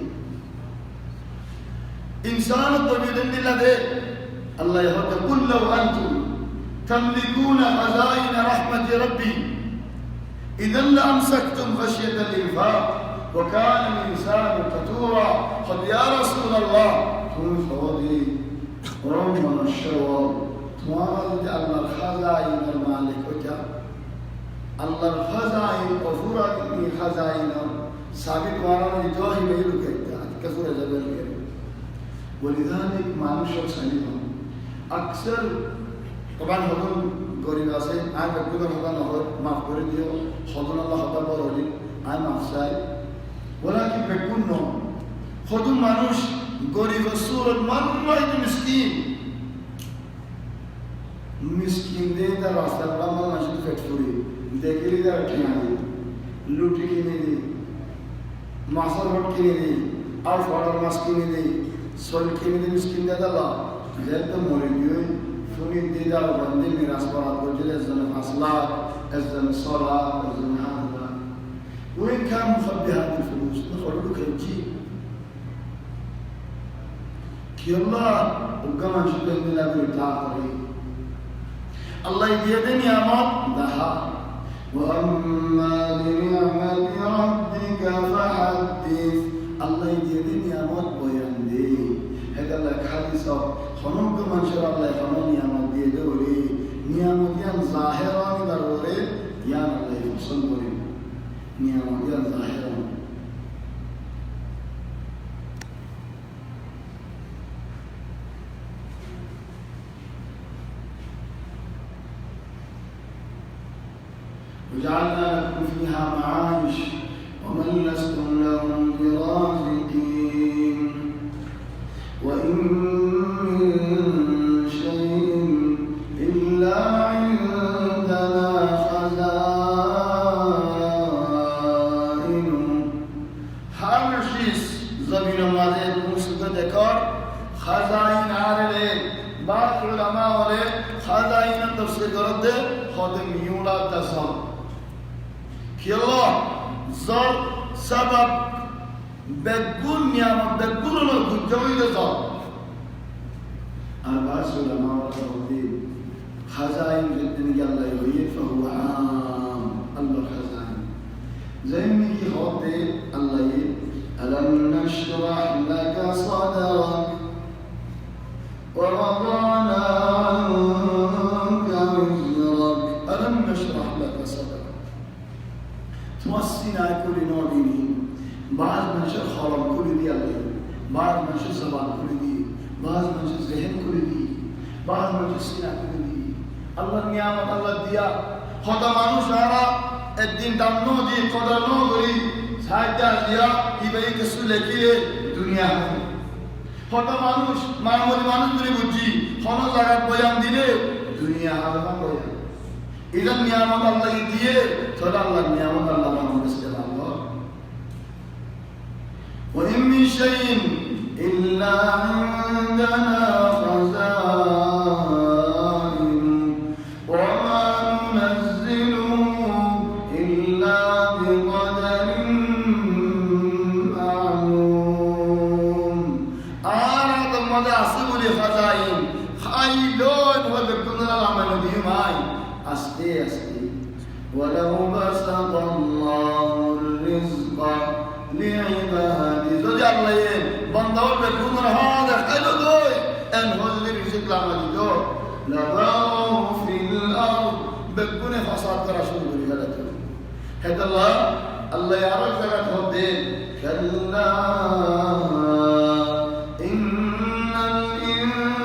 ইনসান তবিদিন দিল্লাহ দে আল্লাহ ইহতে কুল্লু আনতুম তামলিকুনা খাজাইন রাহমাত রাব্বি إذا لأمسكتم خشية الإنفاق وكان الإنسان كثورا قد يا رسول الله كن فوضي رمنا الشوار توارد الله الخزائن المالك وجه الله الخزائن وفرد من خزائن سابق وانا جوهي ميلو كيتا كثورة جبل كيتا ولذلك ما نشر سنيهم أكثر طبعا هدون গরিব আছে আর ব্যক্তিগত কথা নহয় মাফ করে দিও সদন আল্লাহ হতার পর হলি আই মাফ চাই ওরা কি বেকুন ন সদন মানুষ গরিব সুরত মানুষ মিসকিন দিয়ে তার রাস্তার বাম্মা মানুষের পেট করি দেখলি তার ঠিনা দিই লুটি কিনে দিই মাছের ভট কিনে দিই আর ফড়ার মাছ কিনে দিই সল কিনে দিই মিসকিন দিয়ে দাদা যেহেতু মরে গিয়ে فنين ديدار وبندين من أسبارات وجل أزن أصلاك أزن صلاة أزن هذا وين كان مخبي هذه الفلوس نخلو لك الجيب كي الله وقمان شكل من الله بالتعطري الله يديني يا مات دها وأما بنعمة ربك فحدث الله يديني يا مات ويندي هذا لك حديثة خنوك من شر الله خنون يا مدي دوري نعمتيان ظاهرا ضروري يا الله يفصلوري نعمتيان ظاهرا وجعلنا لكم فيها معايش ومن لستم لهم برازقين وإن خزائن عارله بعض علماء وله خزائن تفسير کرده خود میولا تصام که الله زر سبب بدون نعمت بدون الله جوید زار بعض علماء وله خزائن جدنی الله يغير فهو عام الله خزائن زي ما يخاطب الله ألم نشرح لك صدرك ووضعنا عنك وزرك ألم نشرح لك صدرك توسينا كل نوبيني بعض من شر خرم كل دي الله بعض من شر زبان كل دي بعض من شر ذهن كل دي بعض من شر سينا كل دي الله نعمت الله ديا خدا মানুষ আরা একদিন দাম নো দি কদর নো করি সাহায্য দিয়া ইবাই কিছু লেখিয়ে দুনিয়া খতা মানুষ মানবী মানুষগুলি বুঝি কোন জায়গায় বয়ান দিলে দুনিয়া হালকা বয়ান ইদান নিয়ামত আল্লাহ দিয়ে তোরা আল্লাহ নিয়ামত আল্লাহ আমাদের সাথে আল্লাহ وإن من شيء إلا عندنا خزائن وما ننزله إلا بقدر معلوم أراد المدى أصيب خزائن خايلون وذكرنا العمل بهم هاي أستي ولو بسط الله الرزق لعباده زوجي الله بندور بكون هذا حلو دوي ان هو اللي رزق العمل دو لبغوا في الارض بكون فساد رسول الله هذا الله يعرف ذلك الدين كلا ان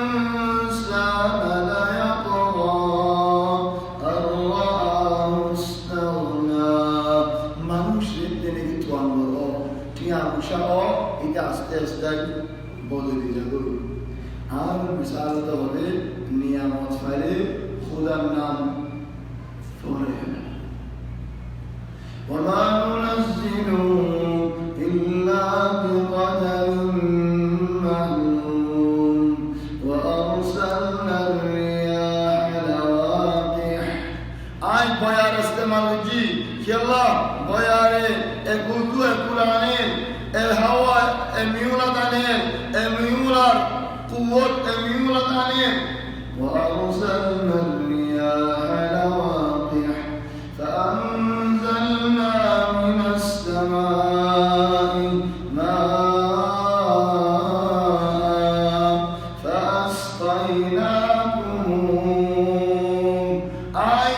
الانسان ليطغى ان رآه استغنى মানুষ এদিকে তোয়ানো উৎসাহ এটা আস্তে আস্তে বদলে যাবে আর বিশালতা হবে নিয়ামত ফেলে খোদার নাম ফলে وما ننزله إلا بقدر معلوم وأرسلنا الرياح لواقح آي بيار استعمال جي كلا بياره اقولتو اقولانه الهواء اميولا دانه اميولا قوة اميولا دانه وأرسلنا الرياح لواقح فأنزلنا من السماء ماء فأسقيناكم أي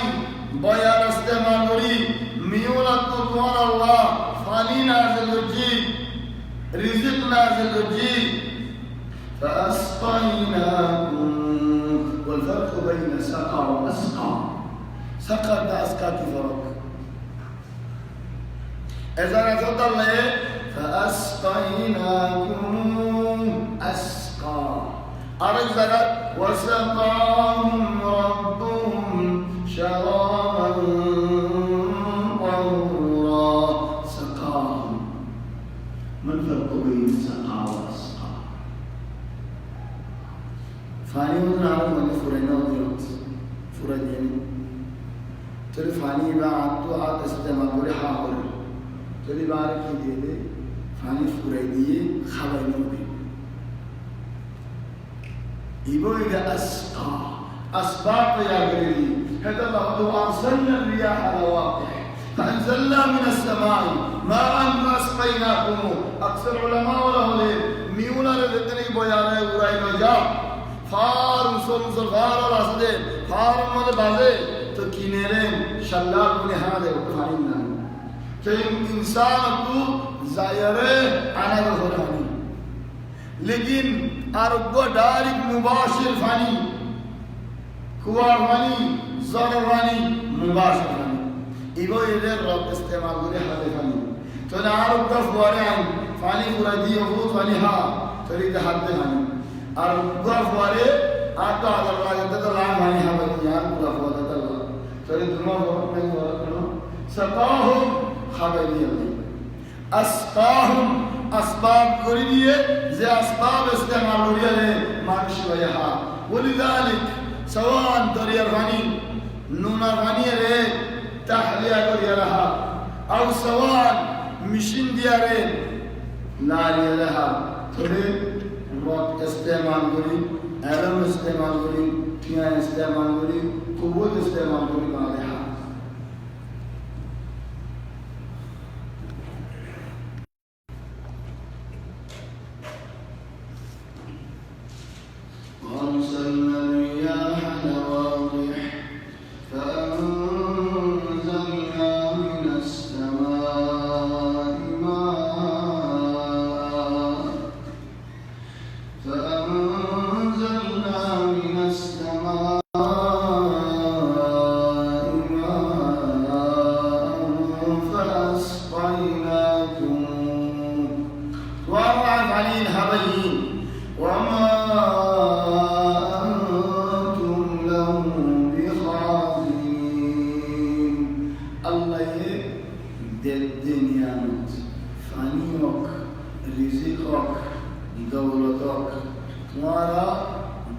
بيار استمراري ميولا تطوان الله فاني نازل الجيب رزق نازل الجيب فأسقيناكم والفرق بين سقى وأسقى سقى أسقى كفرق إذا نزلت الله فأسقيناكم أسقى أرزق وسقاهم ربهم شرابا طهورا سقاهم ما الفرق بين سقى وأسقى فاني ونعرف من فرنا وديوت فرنين ترى فاني بعد تو عاد استعمال بري حاضر ترى بارك يديه فاني فريديه خبرنا به يبغى إذا أسقى أسباب يا غيري هذا الله أرسلنا الرياح لواقح فأنزلنا من السماء ماء فأسقيناكم أكثر علماء وله ميولا ردتني بيانا وراي نجا فار مسل فار راسده فار مد بازه تو كينيرين شلال بني هذا وكفانينا كين إنسان تو زايره أنا بفراني लेकिन आरोग्य डायरेक्ट मुबाशिर फानी कुआर फानी ज़र फानी मुबाशिर फानी इगो इधर रब इस्तेमाल करे हाले फानी तो ना आरोग्य फुआरे आइन फानी कुरादी अबूत फानी हा तरी ते हाथ दे फानी आरोग्य फुआरे आता अल्लाह जब तक लाइन फानी हा बनी यार पूरा फुआरा तल्ला तरी दुनिया बहुत नहीं हुआ करो सताहुम खाबेली अस्ताहुम أسباب كورية زي أسباب استعمال كورية مانش وياها ولذلك سواء دريا راني نونا راني ره تحلية كورية لها أو سواء مشين ديا ره ناري لها تري روت استعمال كوري علم استعمال كوري تيان استعمال كوري قوة استعمال كوري مالها عن الهبين وما أنتم له بخازنين الله الدنيا فانيوك رزقك دولتك تمہارا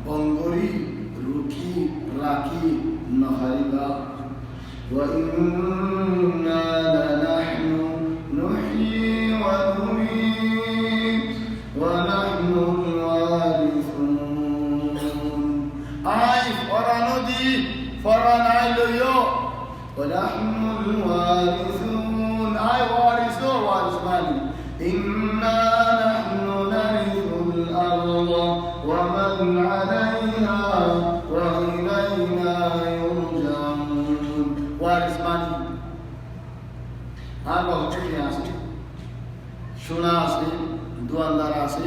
بنگوری روکی راکی نخریبا وَإِنَّا لَنَحْنُ نُحْيِي وَنُمِيتُ وَنَحْنُ الْوَارِثُونَ آي فرانودي فرانايلو ونحن الوارثون آي وارثو وارثماني إنا نحن نرث الأرض ومن عليها وإلينا يرجعون وارثماني আর বাবা চুকি আছে শোনা আছে দোয়ানদার আছে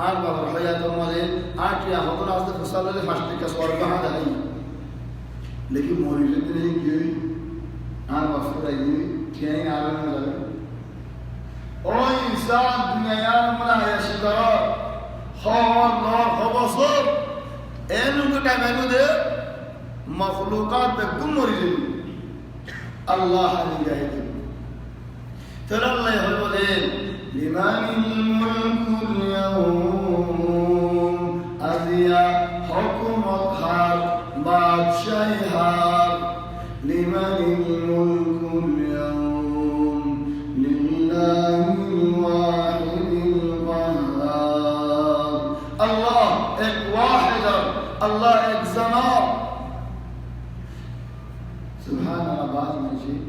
আর বাবার হয়াতের মধ্যে আর কি হতো না আসতে ফসলে ফাস্টে কা স্বর্গ হা দেয় लेकिन মরিলে তো নেই কি আর বাফরা কি কেন আলো না লাগে ও ইনসান দুনিয়ার মনে আয়াশি কর খবর নর খবসর এনু কটা মেনু দে মখলুকাত বেকুম মরিলে আল্লাহ আলী গায়ে ترى الله يقول لمن الملك اليوم أذيا حكم الحق بادشاهار لمن الملك اليوم لله الواحد القهار الله إك واحد الله إك زمان سبحان الله بعض من شيء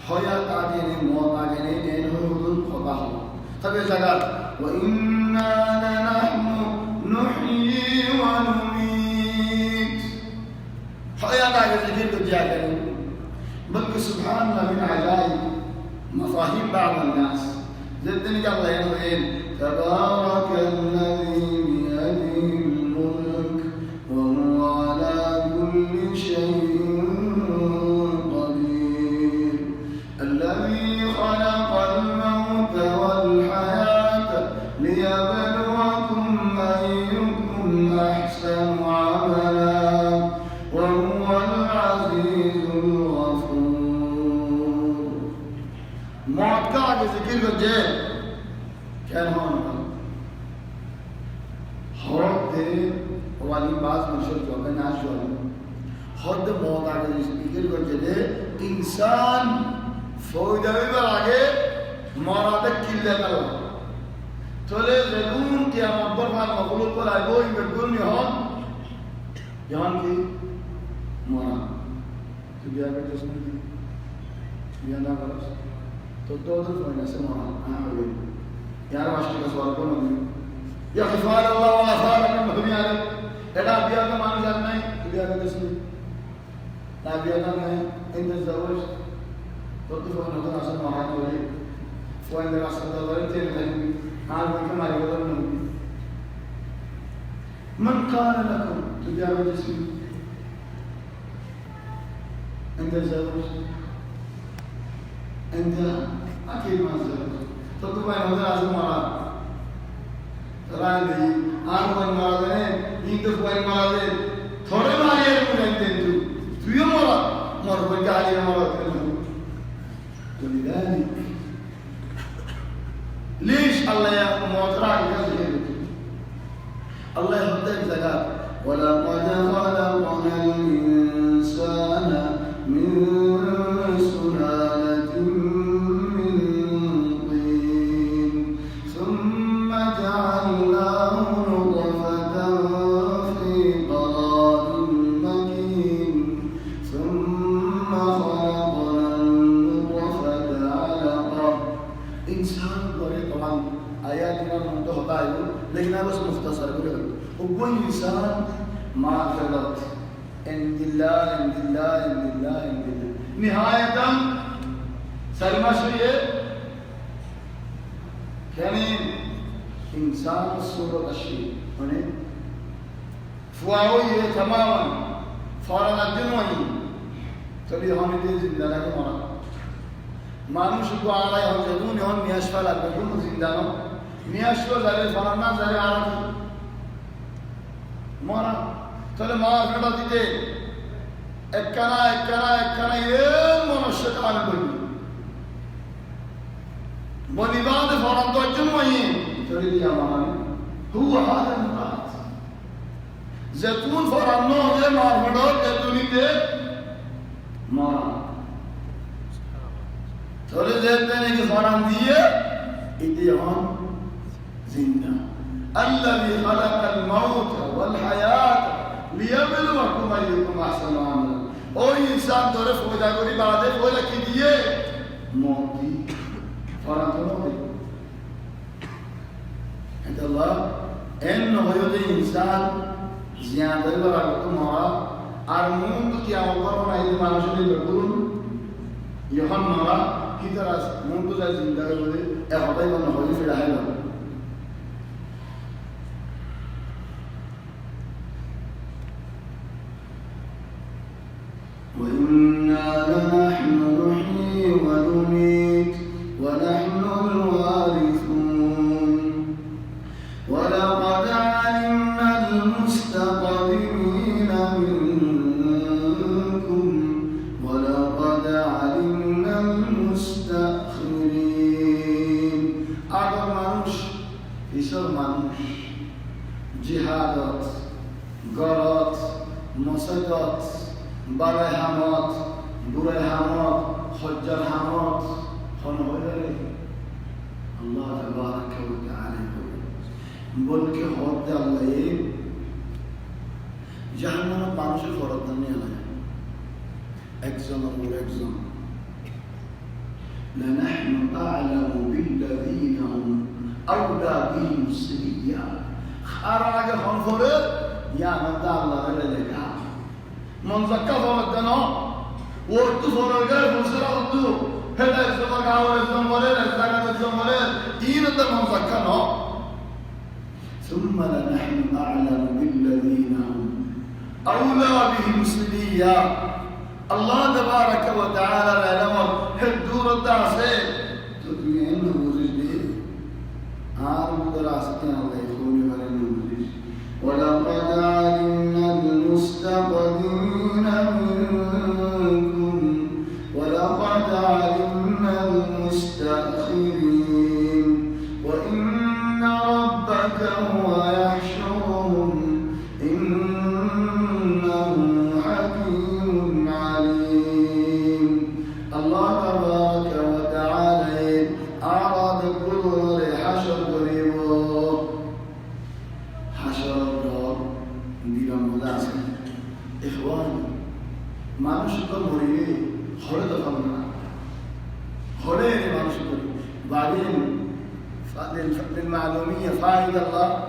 حياة عدين موت عدين إنه خطأ تبي زكاة وإنا لنحن نحيي ونميت حياة عدين ذكر الجاهل بل سبحان الله من عجائب مفاهيم بعض الناس زدني الله يقول تبارك الذي بيده الملك وهو على كل شيء الذي خلق الموت والحياة ليبلوكم أيكم أحسن عملا وهو العزيز الغفور معقع ذكر الجيل كان هون حرد والی باز مشهور جوابه ناشوال حد موت آگه ذکر الجيل انسان ফৌজদারিদের আগে মরাতে কিল্লে গেল চলে যেগুন কি আমার বরফান মকবুল করে আইব বেগুন হন যেমন কি মরা তুই বিয়া করছিস নাকি বিয়া না করছ তো তোদের ফোন আছে মরা হবে यार मास्टर का सवाल कौन है या खिफार अल्लाह वाला सारा में भूमि आ रहे एडा बिया का मान जात नहीं बिया का दस नहीं ना बिया का नहीं इन जवज Waktu saya nonton asal mahal lagi, saya yang asal dalam itu lagi, hal mungkin mari kita menunggu. Man kana lakum tujawa jismi, anda zawaj, anda akhir mazhab. Waktu saya nonton asal mahal, terang di, arman mahal ni, itu saya mahal ni, thore mahal ni mungkin tentu, tujuh mahal, mahal berkali mahal tentu. ولذلك ليش الله يحكم وتراك كذا الله يحطك زكاة ولقد خلقنا الإنسان من سلالة من طين ثم جعلناه نطفة في قرار مكين ثم इंसान बड़े तमाम आयात में तो होता है लेकिन अब बस मुख्तसर कर वो कोई इंसान माफ़रत इंदिल्ला निहायतन सरमशरिये यानी इंसान सूरत अशी मने फुआओ ये तमाम फौरन दिन वही तभी हम इतने जिंदा रह के मरा মানুষ তো আড়াই হন যেগুন হন নিয়াসফাল আর বেগুন জিন্দানো নিয়ে আসলো যারে ফরান না যারে আর মরা তাহলে মার কাটা দিতে একখানা এর মনুষ্যকে আমি বলি বলিবাদ ফরান তো একজন মাইয়ে চলে দিয়া মারানি হুয়া হাদান রাত জেতুন ফরান নয় মার কাটা জেতুনিতে মরা তাহলে যেতে নাকি ফরান দিয়ে এটি হন জিন্দা الذي خلق الموت والحياة ليبلوكم أيكم أحسن عملا ওই ইনসান ধরে ফয়দা করি বাদে বলে কি দিয়ে মতি ফরান তো নয় এটা আল্লাহ এন হয়তে ইনসান জিয়াদা করা তো মরা আর মুন তো কি আমল করব না এই মানুষের বেকুন ইহন মরা কি তারা মুন তো যা জিন্দা করে একটাই মনে হয় ফিরাই না وإنا لنحن نحيي ونميت ونحن الوارثون ولقد علمنا المستقدمين منكم ولقد علمنا المستأخرين أعظم মানুষ ঈশ্বর মানুষ জিহাদত গরত মসদত বারে হামত বুরে হামত হজ্জার হামত হন হয়ে আল্লাহ তাবারক ওয়া তাআলা বলকে হদ আল্লাহ জাহান্নাম মানুষের ফরজ নিয়ে আনা একজন আর একজন لنحن أعلم بالذين هم أولى بهم صليا خارج خنفره يا مدى الله لك من زكى فرقنا وقت فرقا فرسرا قدو هذا الزمان قاول الزمالين الزكاة الزمالين إين من زكانا ثم لنحن أعلم بالذين هم أولى بهم صليا الله تبارك وتعالى لعلم الدور الدعسة تدوين نورجي عارم دراسة الله يخوني ولن نورجي ولقد علمنا المستقدمين منكم ولقد علمنا المستأخرين وإن ربك هو يحشرهم إنه حكيم عليم الله تبارك وتعالى أعرض كل حشر قريبه حشر الدار দিলাম মজা আছে ইখওয়ান মানুষ তো মরে হরে তো পাবো না হরে মানুষ بعدين للمعلومية فائدة الله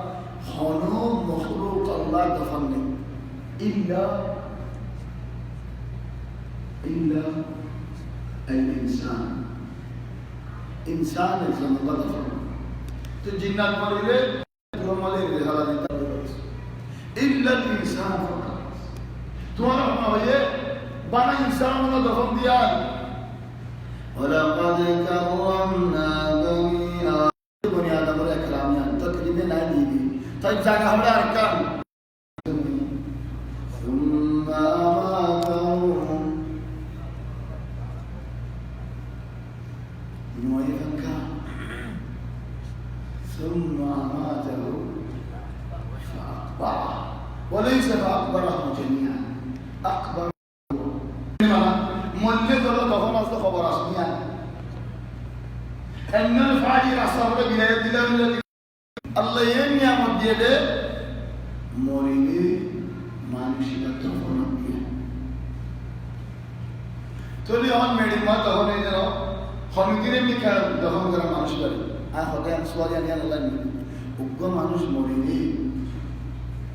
خنو مخلوق الله دفنه إلا الإنسان إنسان الزمن الله دفنه الجنات مريضة مريضة هذا إلا الإنسان فقط تمہارا ہونا بنا إنسان الله دفن دیا ولقد كرمنا بني آدم الأكرامين تقريبا نادي طيب زاga हमरा أركان ثم أماته نويفنكا ثم أماته فأقبره وليس فأقبرهم جميعا أقبر مولد الله فهم أصدق خبر أصليا أن الفاجر أصبر بلا يد الله الله ينمي أمد يده مولده ما نشيد التفون بيه تولي هون ميدي ما تهون يجنو خميدين ميكا دفن كرا مانوش باري خدای سوال يعني الله ينمي وقا مانوش مولده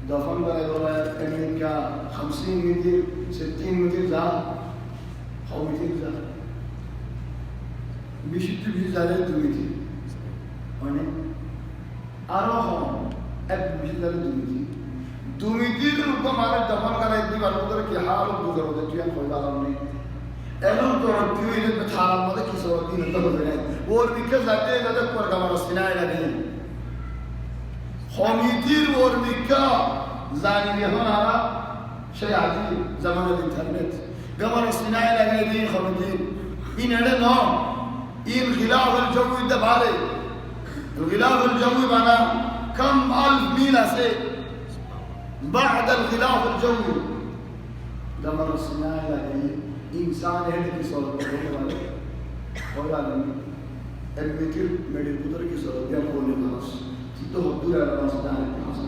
دفن كرا أمريكا 50 متر 60 متر زاد خميدين زاد বিশুদ্ধ বিশুদ্ধারের দুর্নীতি মানে আরো হন এক বিশুদ্ধারের দুর্নীতির উপর মানুষ দমন করা একটি বারবার কি হাল বুঝাবো যে তুই আমি বললাম নেই এমন তো তুই এটা ছাড়ার মধ্যে কিছু দিন তো হবে না ওর দিকে যাতে যাতে পর গামার সিনাই লাগে خميتير ورميكا زاني بيهون على شيء عجيب زمان الانترنت قمر الصناعي لقيدين خميتير إن هذا نوع إن غلاف الجوي دبالي الغلاف الجوي بنا كم ألف ميل أسي بعد الغلاف الجوي قمر الصناعي لقيدين إنسان هذا في صورة بقوله और आदमी एडमिटेड मेडिकल की जरूरत है बोलने का तो दूर है रास्ता है कहां से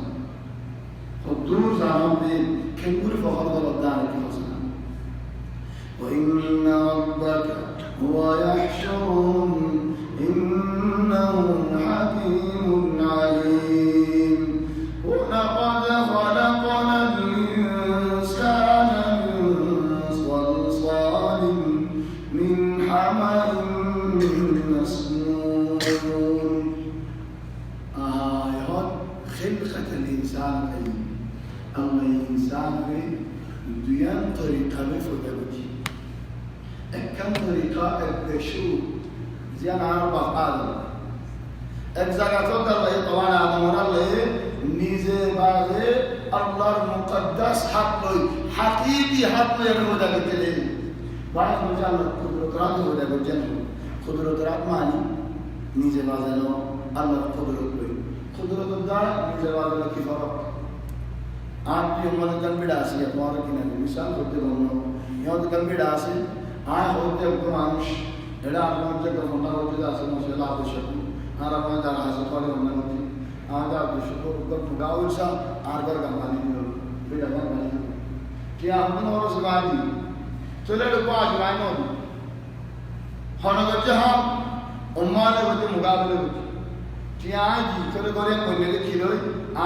दूर जाना पे खेंगुर फखर का लगता है कहां से وإن ربك هو يحشرهم إنه حكيم عليم ولقد خلقنا الإنسان من صلصال من حمأ مسنون آيات خلقة الإنسان أي أما الإنسان في ديان طريقة مفردة كم طريقة الدشو زيان عربة آدم أجزاكتو الله طبعا آدم الله نيزي بعضي الله المقدس حقيقي حق يرهودا بكليه بعض مجال قدرات هودا بجنه قدرات معني نيزي بعضي الله قدرت الدار نيزي بعضي كفارة आप भी हमारे कल भी डासी है तुम्हारे की नहीं मिसाल होते दोनों यहाँ तो कल भी डासी आए होते उनको मानुष एड़ा आपको जब हमला होते जासे मुझे लाभ शकू आरा मैं जा रहा है सफारी हमला होती आज आप शकू ऊपर गाँव सा आरगर गंगानी की लोग बेटा गंगानी क्या हमने और उस गाड़ी चले लोग आज लाइन हो हनगत हम उम्माले होते मुकाबले होते क्या जी चले गोरे कोई मेरे खिलो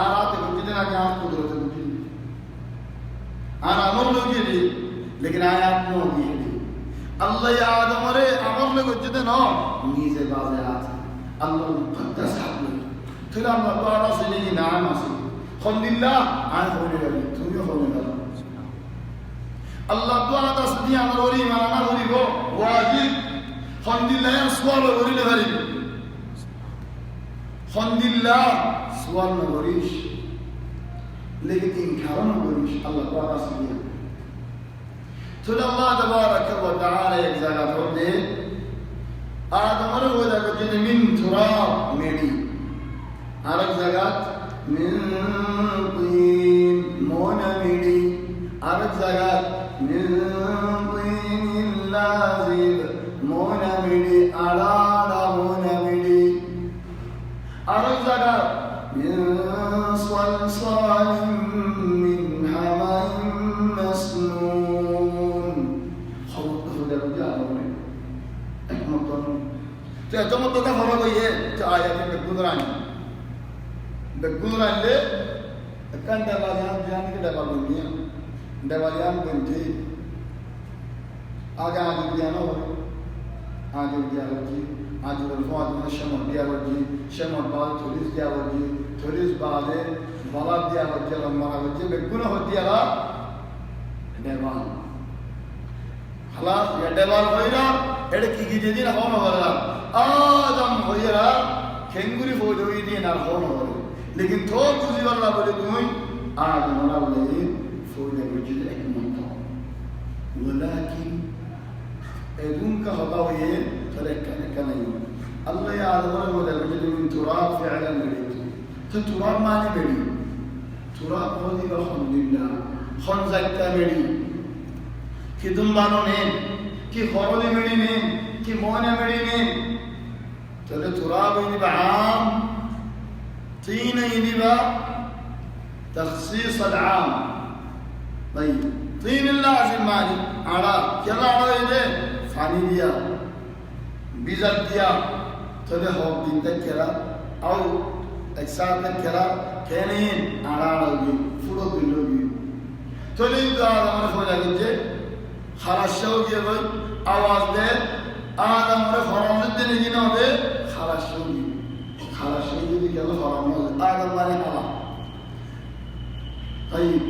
आरा ते कुछ दिन आगे आप खुद रोते कुछ आना अमर लोग ये लेकिन आयात में होगी अल्लाह या आदम अरे अमर लोग जितने ना नीचे बाज़ आते अल्लाह मुक़द्दस हाल फिर अल्लाह ताला से नहीं नाम आसी खुल्लिल्लाह आयत होने वाली तुम्हें होने वाला अल्लाह ताला से दिया अमर होरी माना होरी वो वाजिब खुल्लिल्लाह या सवाल होरी ले वाली खुल्लिल्लाह सवाल में होरीश लेकिन इनकार में होरीश अल्लाह ताला से दिया तो अल्लाह तबारक व तआला एक जगह पर दे आदम और वो जगह जिन मिन तुराब मेडी अलग जगह मिन तीन मोना मेडी अलग जगह मिन तीन लाजिब मोना मेडी आला मोना मेडी अलग जगह मिन सलसाल मिन हमाम मस्नून तो मतलब का फर्क ये तो आया थे बेगुदरानी ले kan dawalian jangan ke dapat dunia dawalian benci आगे आगे दिया ना हो आगे दिया वजी आगे रफात में शमर दिया वजी शमर बाद थोड़ीस बाद बाला दिया वजी लम्बा वजी बेगुना हो दिया ला देवान خلاص يا دبال होइरा एड की जेदी ना होना वाला आदम होइरा केंगुरी फोजो इदी ना होना वाला लेकिन तो कुछ वाला बोले तुम आदम वाला बोले फोजो वजद एकमत ولكن ادون का होता है फर्क का नहीं अल्लाह या आदम वाला बोले वजद من تراب فعلا مريت तो تراب माने बेड़ी تراب होदी अल्हम्दुलिल्लाह खन जाता बेड़ी कि तुम मानो ने कि खरोली मेरी ने कि मोने मेरी ने चले तुराब बाम तीन يدبا تخصيص العام طيب طين اللازم ماني على يلا على يده فاني ديا بيزا ديا चले हो दिन तक करा और एक्सार तक करा कहने आड़ा होगी फुलो बिलोगी चले तो हमारे हो जाएंगे خراشو گیه وی آواز ده آدم رو فرامت دنگی نبه خراشو گیه که الله فرامت آدم مانی حالا طيب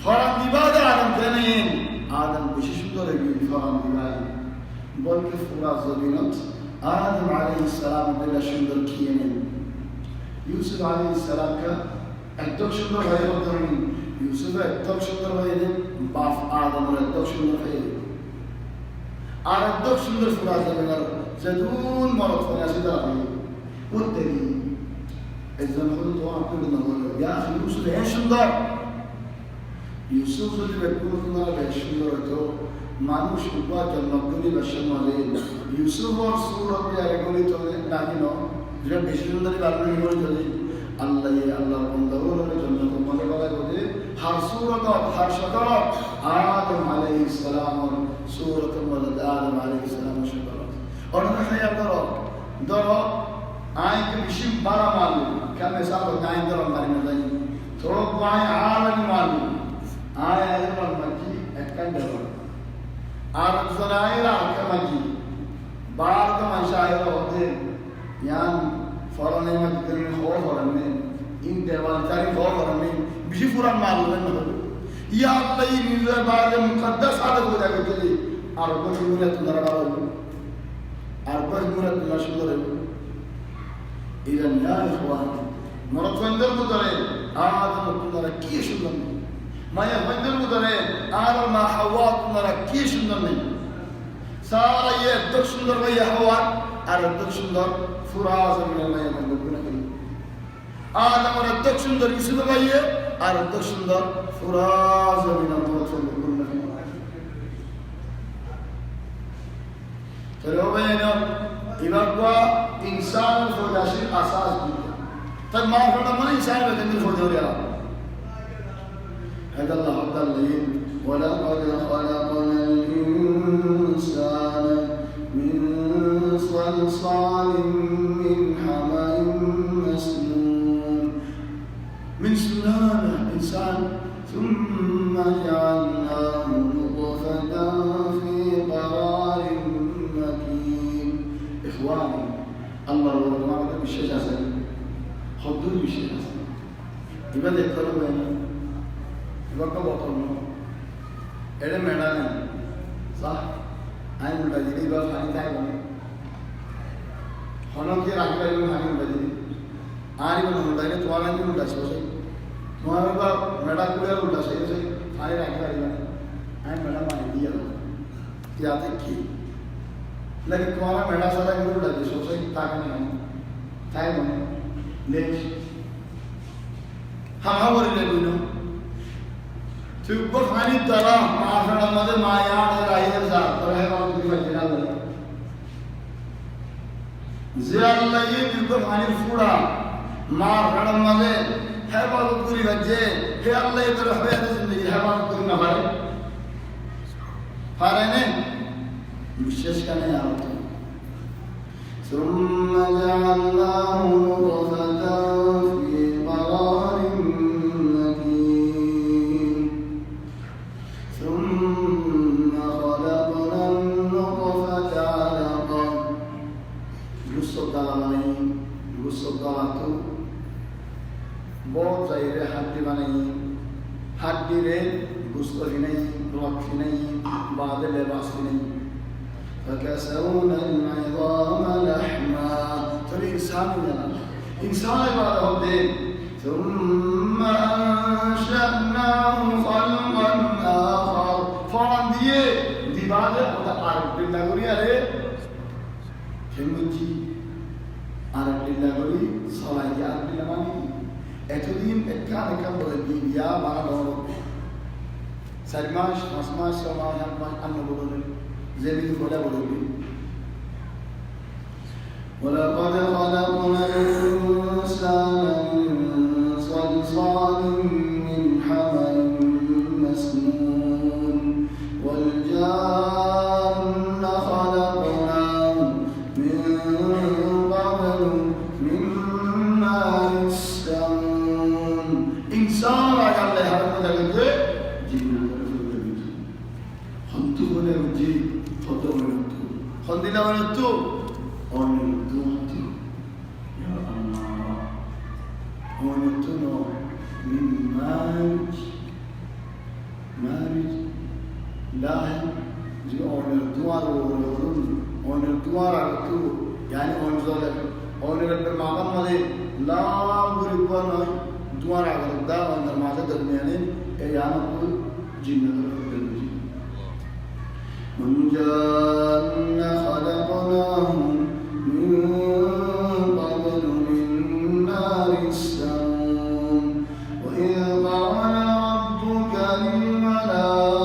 فرام دیباد آدم کنین آدم بشش داره گیه فرام دیبادی بلکه فرا زبینت آدم علیه السلام بلا شندر کینین ইউসুফ আলাইহিস সালামকে একদম সুন্দর ভাই বলতেন ইউসুফ একদম সুন্দর ভাই বাপ আদমের একদম সুন্দর ভাই আর একদম সুন্দর ফুরাজ দেবেন যেদুন মরদ ফোনে আসি তারা প্রত্যেকই একজন হলো তো আপনার নাম ইয়া ইউসুফ এ সুন্দর ইউসুফ যদি ব্যক্তিগত বেশ সুন্দর হতো মানুষ উপার্জন নকলি বেশন মাঝে ইউসুফর সুরত এগুলি চলে নাকি না যেটা বেশি সুন্দরী বাড়ি করে চলে আল্লাহ আল্লাহ বন্ধুর জন্য তোমাকে বলা বলে হার সুরত হার সকল আদম আলাইহিস সালাম সুরত ওয়ালাদ আদম আলাইহিস সালাম সকল অন্য খেয়াল করো ধরো আইকে বেশি বাড়া মালু কেমন সাথে গায়ে ধরো মারি না যাই তো গায়ে আলানি মালু আয় আয়র মাঝি একখান ধরো আর জনাইরা কামাজি বার কামাই শায়র হতে ইয়ান ফরনে মধ্যে খো ফরনে ইন দেওয়াল তারি খো ফরনে বিশি পুরান মালুম না ইয়া আল্লাহ নিজ বারে মুকদ্দাস আদা করে গেলি আর বড় মুরাত তোমরা বাড়ো আর বড় মুরাত তোমরা সুন্দর ইরান ইয়া ইখওয়ান মরতন্দর মুদরে আদম তোমরা কি সুন্দর মায়া বন্ধুর মুদরে আর মা হাওয়া তোমরা কি সুন্দর নেই সারা ইয়ে এত সুন্দর ভাইয়া হাওয়া আর এত সুন্দর ফুরাজ মায়া বন্ধু না করি আদম এত সুন্দর ইউসুফ ভাইয়া আর এত সুন্দর ফুরাজ বন্ধু না চলো ভাইয়া ইবাবা ইনসান ফৌদাশি আসাস দিতা তাই মা ফোটা মানে ইনসান বেদিন ফৌদারিয়া هذا الله عز وجل ولقد خلقنا الإنسان من صلصال من حمأ مسنون من سلالة إنسان ثم جعلناه نطفة في قرار مكين إخواني الله رحمه بالشجاعة خذوا بالشجاعة يبدأ يقولوا بينهم इवक्का बोतल में ऐडे मेडा ने सा आई मुल्ला जी इबार खानी था इबार खानों के राखी वाली में खानी मुल्ला जी आरी बना मुल्ला जी तुम्हारा नहीं मुल्ला सोचे तुम्हारा का मेडा कुड़े मुल्ला सही से आरी राखी वाली में आई मेडा मानी दिया क्या थे की लेकिन तुम्हारा मेडा सारा नहीं मुल्ला जी सोचे ताकि नहीं था इबार लेकिन हाँ बोले ले बुनो تقول هني ترى ما فعل ماذا ما يعني رأي الزار ترى ما تقول فجنا الله زيال الله يقول هني فورا ما فعل ماذا هذا تقول فجة هي الله يترى حياة الزندگی هذا تقول نهاري هارينه مشيش كنا يارو ثم جعلناه نطفة في قرار बहुत ज़ाहिर हड्डी बनाई हड्डी रे गुस्ताखी नहीं रखी नहीं बादल लिबास नहीं فكسونا العظام لحما ترى إنسان يعني إنسان بعد هذين ثم أنشأناه خلقا آخر فانديه دي بعد هذا عارف بالنقولي عليه كمجي عارف بالنقولي صلاة عارف بالنماني এতদিন একা বলে দিন ইয়া মারা বড় 4 মাস 5 মাস 6 মাস 8 মাস আন্ন বলে জেমিন বলে বলে ولقد خلقنا الإنسان من صلصال من حمأ مسنون والجان خلقناه من قبل من نار السموم إنسان على الله هذا ده جبنا خنتو بنا وجي خطو بنا خندنا بنا تو ونتوتي يا الله ونتنو من مارج لاهي جي ونتوار ورون ونتوار عرتو يعني ونزول ونرد بالمعظم مالي لا يبغى دوار على الدار عند المعتاد الميانين يعمل جنة الجن من جان خلقناه من قبل من نار السموم وإذ قال ربك للملائكة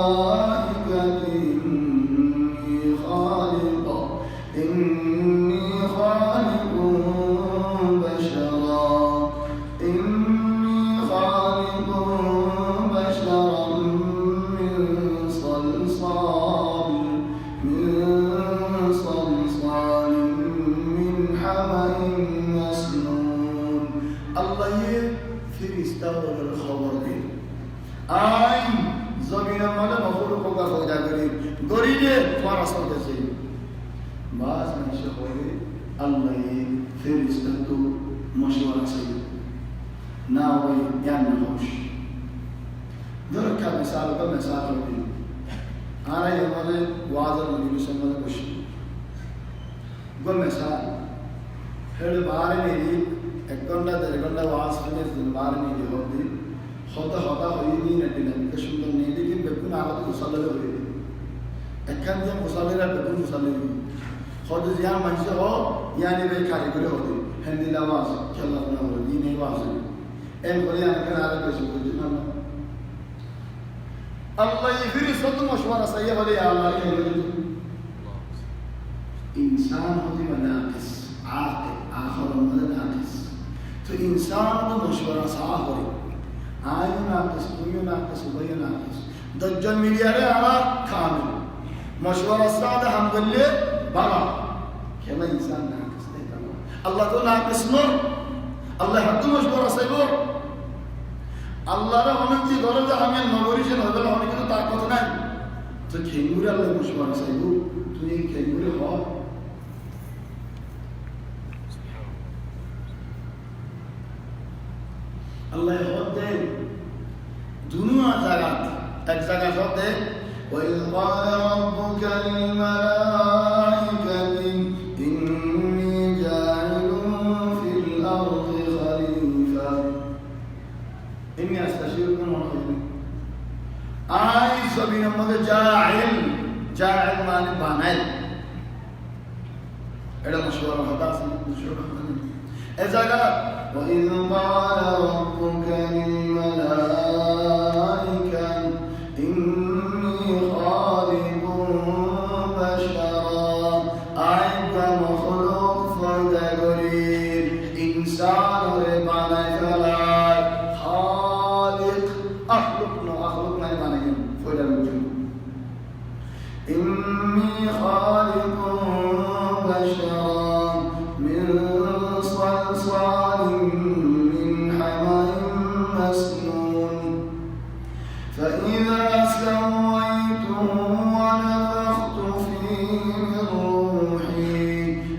إني خالق بشرا من صلصال من حمأ مسنون الله فرستاور الخبر دي آي زمین مالا مخلوقوں کا خوجہ قریب گریدے تمہارا سوچا سے بعض منشا خوئے اللہ فرستتو مشورہ سے ناوي يعني خوش ذكر مثال بمثال ربي أنا يومنا وعظر من يسمى خوش بمثال هل بارني دي أكوندا دركوندا وعظ خمس بارني دي هودي خطا هيني نتينا كشوف النيدي كم بكون عادة مصلى له أكان جم مصلى له بكون مصلى له خد زيان منشأ هو يعني بيكاري كله هودي هندي لواز كلا فنور ديني وازي القرآن كان على بيسوع جنان الله يفري صوت مشورة سيئة ولا الله يهدي إنسان هذي مناقص عاقل آخر من ناقص تو إنسان مشورة صاحبه ناقص وبي ناقص دجال مليار على كامل مشورة صادق الحمد لله بلا كما إنسان ناقص الله تو ناقص نور الله حد مشورة سيبور الله را هننتي دولة همين مغوريشن هذا لا هني كده طاقة ناي تو كينوري الله مشورة سيبور تو ين كينوري هو الله يهود دنوا زغات اجزاغات هود وإذ قال ربك للملائكة إني جاعل في الأرض خليفة إني أستشيركم ونخيركم سبين مدى جاعل معنى بانل إذا مشورة خطأ مشورة خطأ إذا قال وإذ قال ربك للملائكة إني خالق بشرا أعد مخلوق فردقريب إنسان ربنا فلا خالق أخلقنا ربنا فردقريب إني خالق بشرا من صلصال من حمأ مسنون فإذا سويته ونفخت فيه من روحي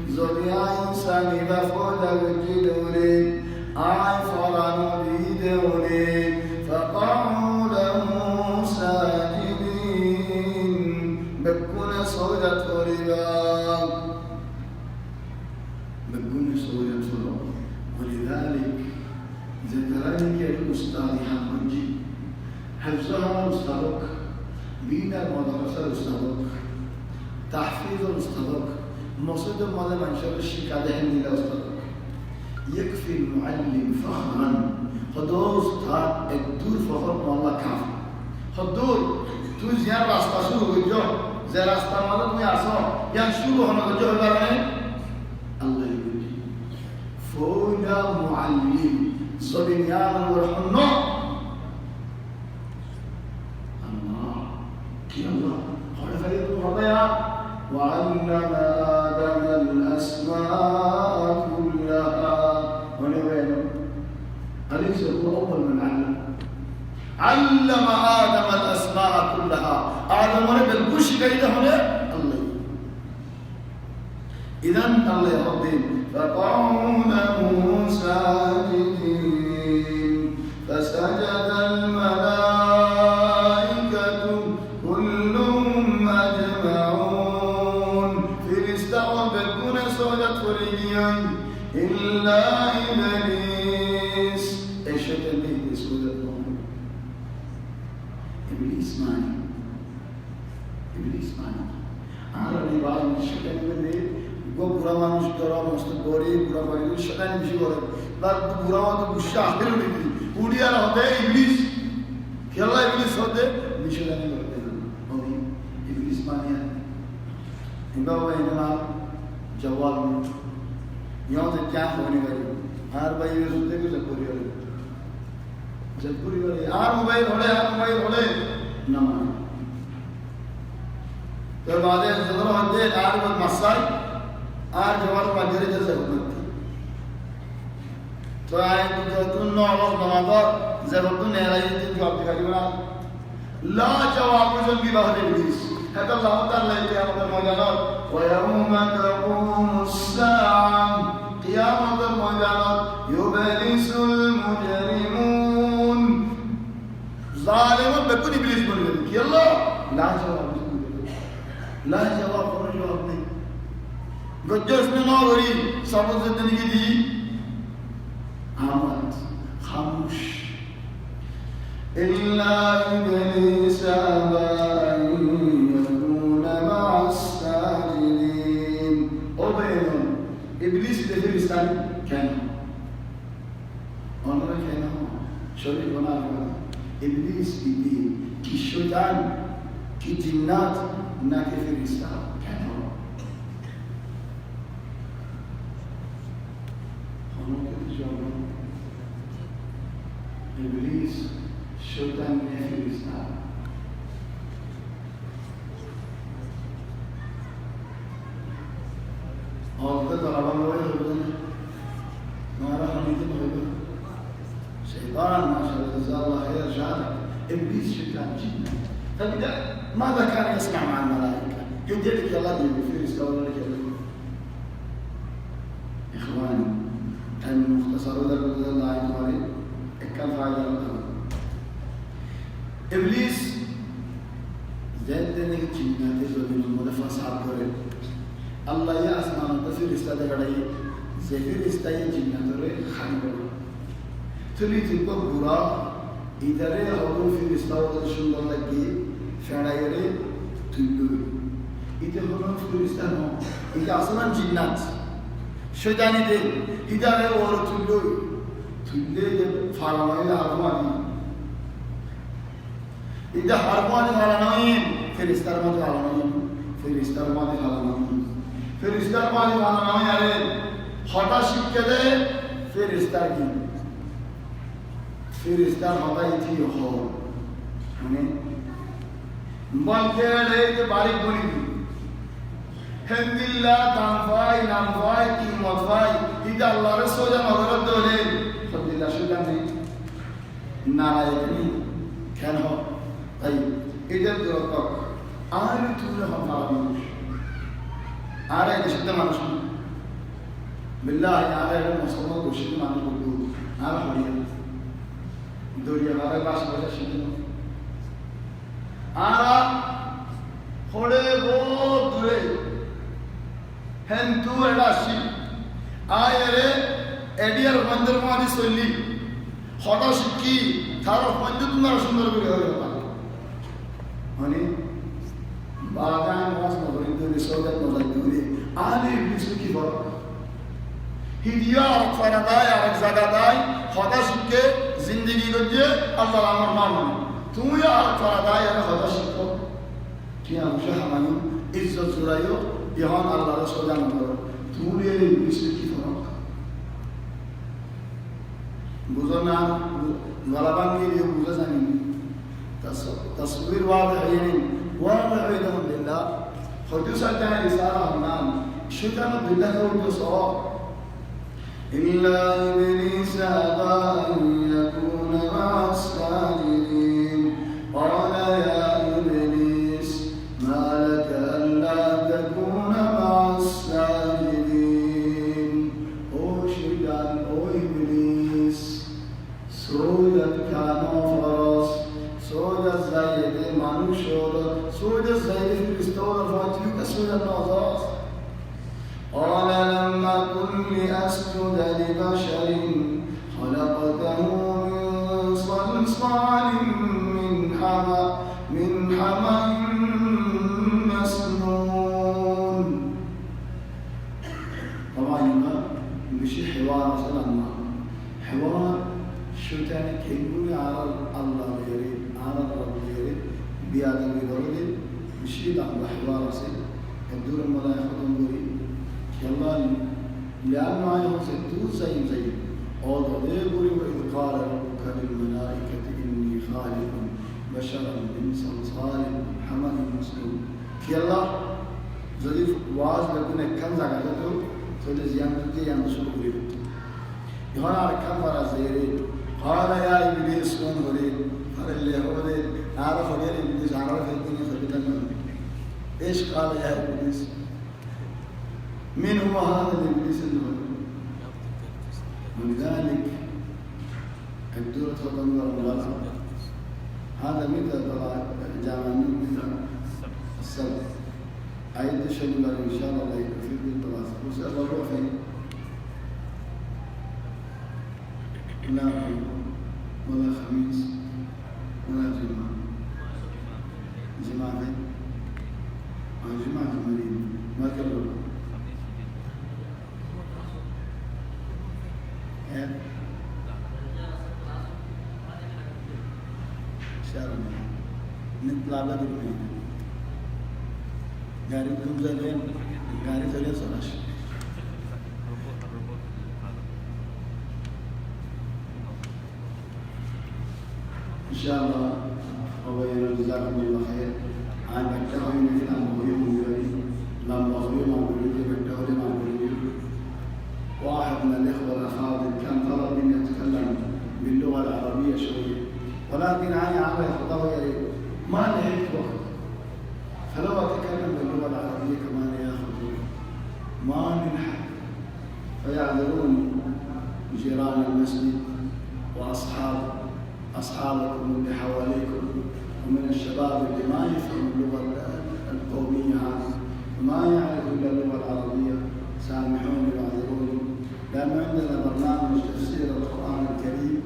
زرع إنسان بفضل الجدول أعفر بيدول فقعوا له ساجدين بكون صورة ربا بكون صورة ربا ولذلك ذكرني الأستاذ حمدي حفظها أستاذك بين المدرسة أستاذك تحفيظ أستاذك مصيد المدى منشر الشكاية هندي لأستاذك يكفي المعلم فخرا خدور أستاذ الدور فخر والله كافي خدور تو زيان راستا شروع وجو زي راستا مدد مياسو يعني شروع هنا وجو هبارين الله يقول فوجا معلم صبيان ورحمه الله كي الله قال فريق رضيع وعلم آدم الأسماء كلها ونوين أليس هو أول من علم آدم الأسماء كلها آدم ورد الكش كيده هنا الله إذن الله يرضين فقعوا له ساجدين فسجد الملائكة كلهم أجمعون في استوى بكون سودة فريقين إلا إبليس الشيطان به سورة المؤمن إبليس ماني عربي بعض الشيطان بندي গো বুড়া মানুষ তোরা মস্ত গরিব বুড়া বাড়ি সেখানে বেশি করে তার বুড়া মানুষ গুসা আখের উঠি উড়িয়ার হবে ইংলিশ খেলা ইংলিশ হতে বিষয়দানি করতে হবে ইংলিশ মানিয়া ইবাবা ইনা জওয়াল यहाँ से क्या होने वाली हर भाई ये सुनते कुछ जगपुरी वाले यार मोबाइल होले ना माने तो बादे ज़रूर होते यार वो मसाई यार जवान पाजरे जैसे होते तो आए तो तुम नौ लोग नवादा ज़रूर तुम नहरा ये तुम जवाब दिखाई बना ला जवाब मुझे भी बाहर इब्लीस है तो अल्लाह ताला ने क्या मतलब मौजूदा ويوم تقوم الساعة قيامة المجرد يبلس المجرمون ظالم بكون إبليس بولي كي الله لا جواب كون جواب नहीं गज्जस में ना गरी सबूत जितनी की दी आमद खामोश إلا إبليس أبى أن يكون مع الساجدين أبيهم إبليس دفير إسلام كان أنا كان شريك بنا إبليس بدي كشيطان كجنات نكفر إسلام كان أنا كده جواب إبليس شيطان نكفر إسلام और तो तलाबन हुए होते हैं हमारा हमीद होगा शैतान माशाअल्लाह जज़ाल्लाह खैर शान इब्लीस शैतान जिन्न فبدأ ماذا كان يصنع مع الملائكة يدرك الله في رسالة لك إخواني كان مختصر ذلك رضي الله عنه عليه كان فاعل إبليس زاد ذلك جنات الذين مدفع صعب قريب الله يا أسمان تفسير استاذ كذاي زفير استاذ جنات ره خانور تلي تبقى برا إدارة هذول في استاذ شو الله كي فنايره تلو إذا هذول في استاذ ما إذا أسمان جنات شيطان ده إدارة ولا تلو ده فارماني هرماني إذا هرماني هرماني في استاذ ما هرماني في استاذ ما هرماني फिरिस्तार वाली माना यारे हटा शिक्के दे फिरिस्तार की फिरिस्तार हटा इथी हो हमें बंके ले के बारीक बनी हिंदिल्ला नामफाई की मफाई इधर अल्लाह रसूल मगरब दोले फदिल्ला शुदा नहीं नारायणी क्या हो भाई इधर दो तक आने तूने हमारा आरे निश्चित मानुष बिल्ला आरे मसलों को शिद्ध मानुष को आरे हरिया दुनिया वाले पास बचा शिद्ध आरा थोड़े बहुत दूरे हेंतु एडाशी आये रे एडियर मंदिर मानी सोली हटा शिक्की थारा मंदिर तुम्हारा सुंदर भी हो जाता है बागान वास नगरी तो रिसोर्ट नजदूरी आले इब्लीस की बात हिदिया फरदाय और ज़गादाय खुदा शिक्के जिंदगी को जे अल्लाह अमर मामून तुम या फरदाय और खुदा शिक्को क्या मुझे हमारी इज्जत जुड़ायो यहाँ अल्लाह रसूल जान करो तुम ये इब्लीस की फरक गुज़रना गलबान के लिए गुज़रना तस्वीर वाले हैं واضح بينهم بالله حدوث كان رسالة هنام الشيطان بالله قول صواب إلا إبليس أبى أن يكون مع الساجدين قال يا إبليس ما لك ألا تكون مع الساجدين أو شيطان أو إبليس سورة كانوا فرس سورة زايد مانوشور سورة زايد في الاستوى الفاتحة كسورة النظاف قال لما كن لأسجد لبشر خلقته من كصلصال من حمأ مسنون. طبعا هنا مشي حوار أصلا، حوار شو تاني كيقول على الله يريد على الرب يريد بيادم يريد مشي عند حوار أصلا الدور الملائكة تنظري يلا لأنه أيهم ستون زي أو تدبر وإذ قال ربك للملائكة إني خالق بشرا من صلصال من حمأ مسنون. يلا زي واز لكن كم زعلته فده زيان تجي عند سوري يهنا ركان ورا زيرين قال يا إبليس انظري قال اللي هو ده عارف غير إبليس عارف الدنيا ثبتنا. إيش قال يا إبليس؟ من هو هذا الإبليس النور؟ ولذلك الدورة تنظر الغلط هذا متى طلع جامعين متى السبت عيد شنبر إن شاء الله يكفي بالطلاس وسأل الله فين لا ولا خميس ولا جمعة فين جمعة المدينة ما كبر نطلع بدر منه قاري كمزة قاري ثلاث صلاش إن شاء الله وبين جزاكم الله خير عن التوين في الأموية لما أخوينا ولدي بالتوين واحد من الإخوة الأفاضل كان طلب مني أتكلم باللغة العربية شوية ولكن أنا عمل خطوة ما لقيت وقت فلو أتكلم باللغة العربية كمان ياخذ ما نلحق فيعذروني جيران المسجد وأصحابكم اللي حواليكم ومن الشباب اللي ما يفهم اللغة القومية هذه وما يعرف إلا اللغة العربية سامحوني واعذروني لأن عندنا برنامج تفسير القرآن الكريم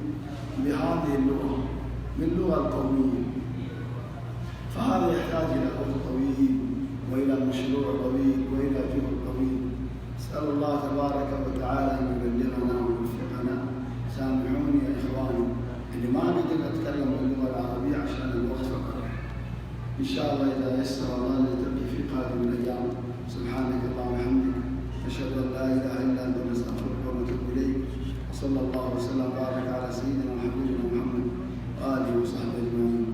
بهذه اللغة باللغة القومية فهذا يحتاج إلى وقت طويل وإلى مشروع طويل وإلى جهد طويل. أسأل الله تبارك وتعالى أن يبلغنا ويوفقنا. سامحوني يا إخواني اللي ما نقدر نتكلم باللغة العربية عشان الوقت فقط. إن شاء الله إذا يسر الله نلتقي في قادم الأيام. سبحانك اللهم وبحمدك أشهد أن لا إله إلا أنت نستغفرك ونتوب إليك. وصلى الله وسلم وبارك على سيدنا وحبيبنا محمد وآله وصحبه أجمعين.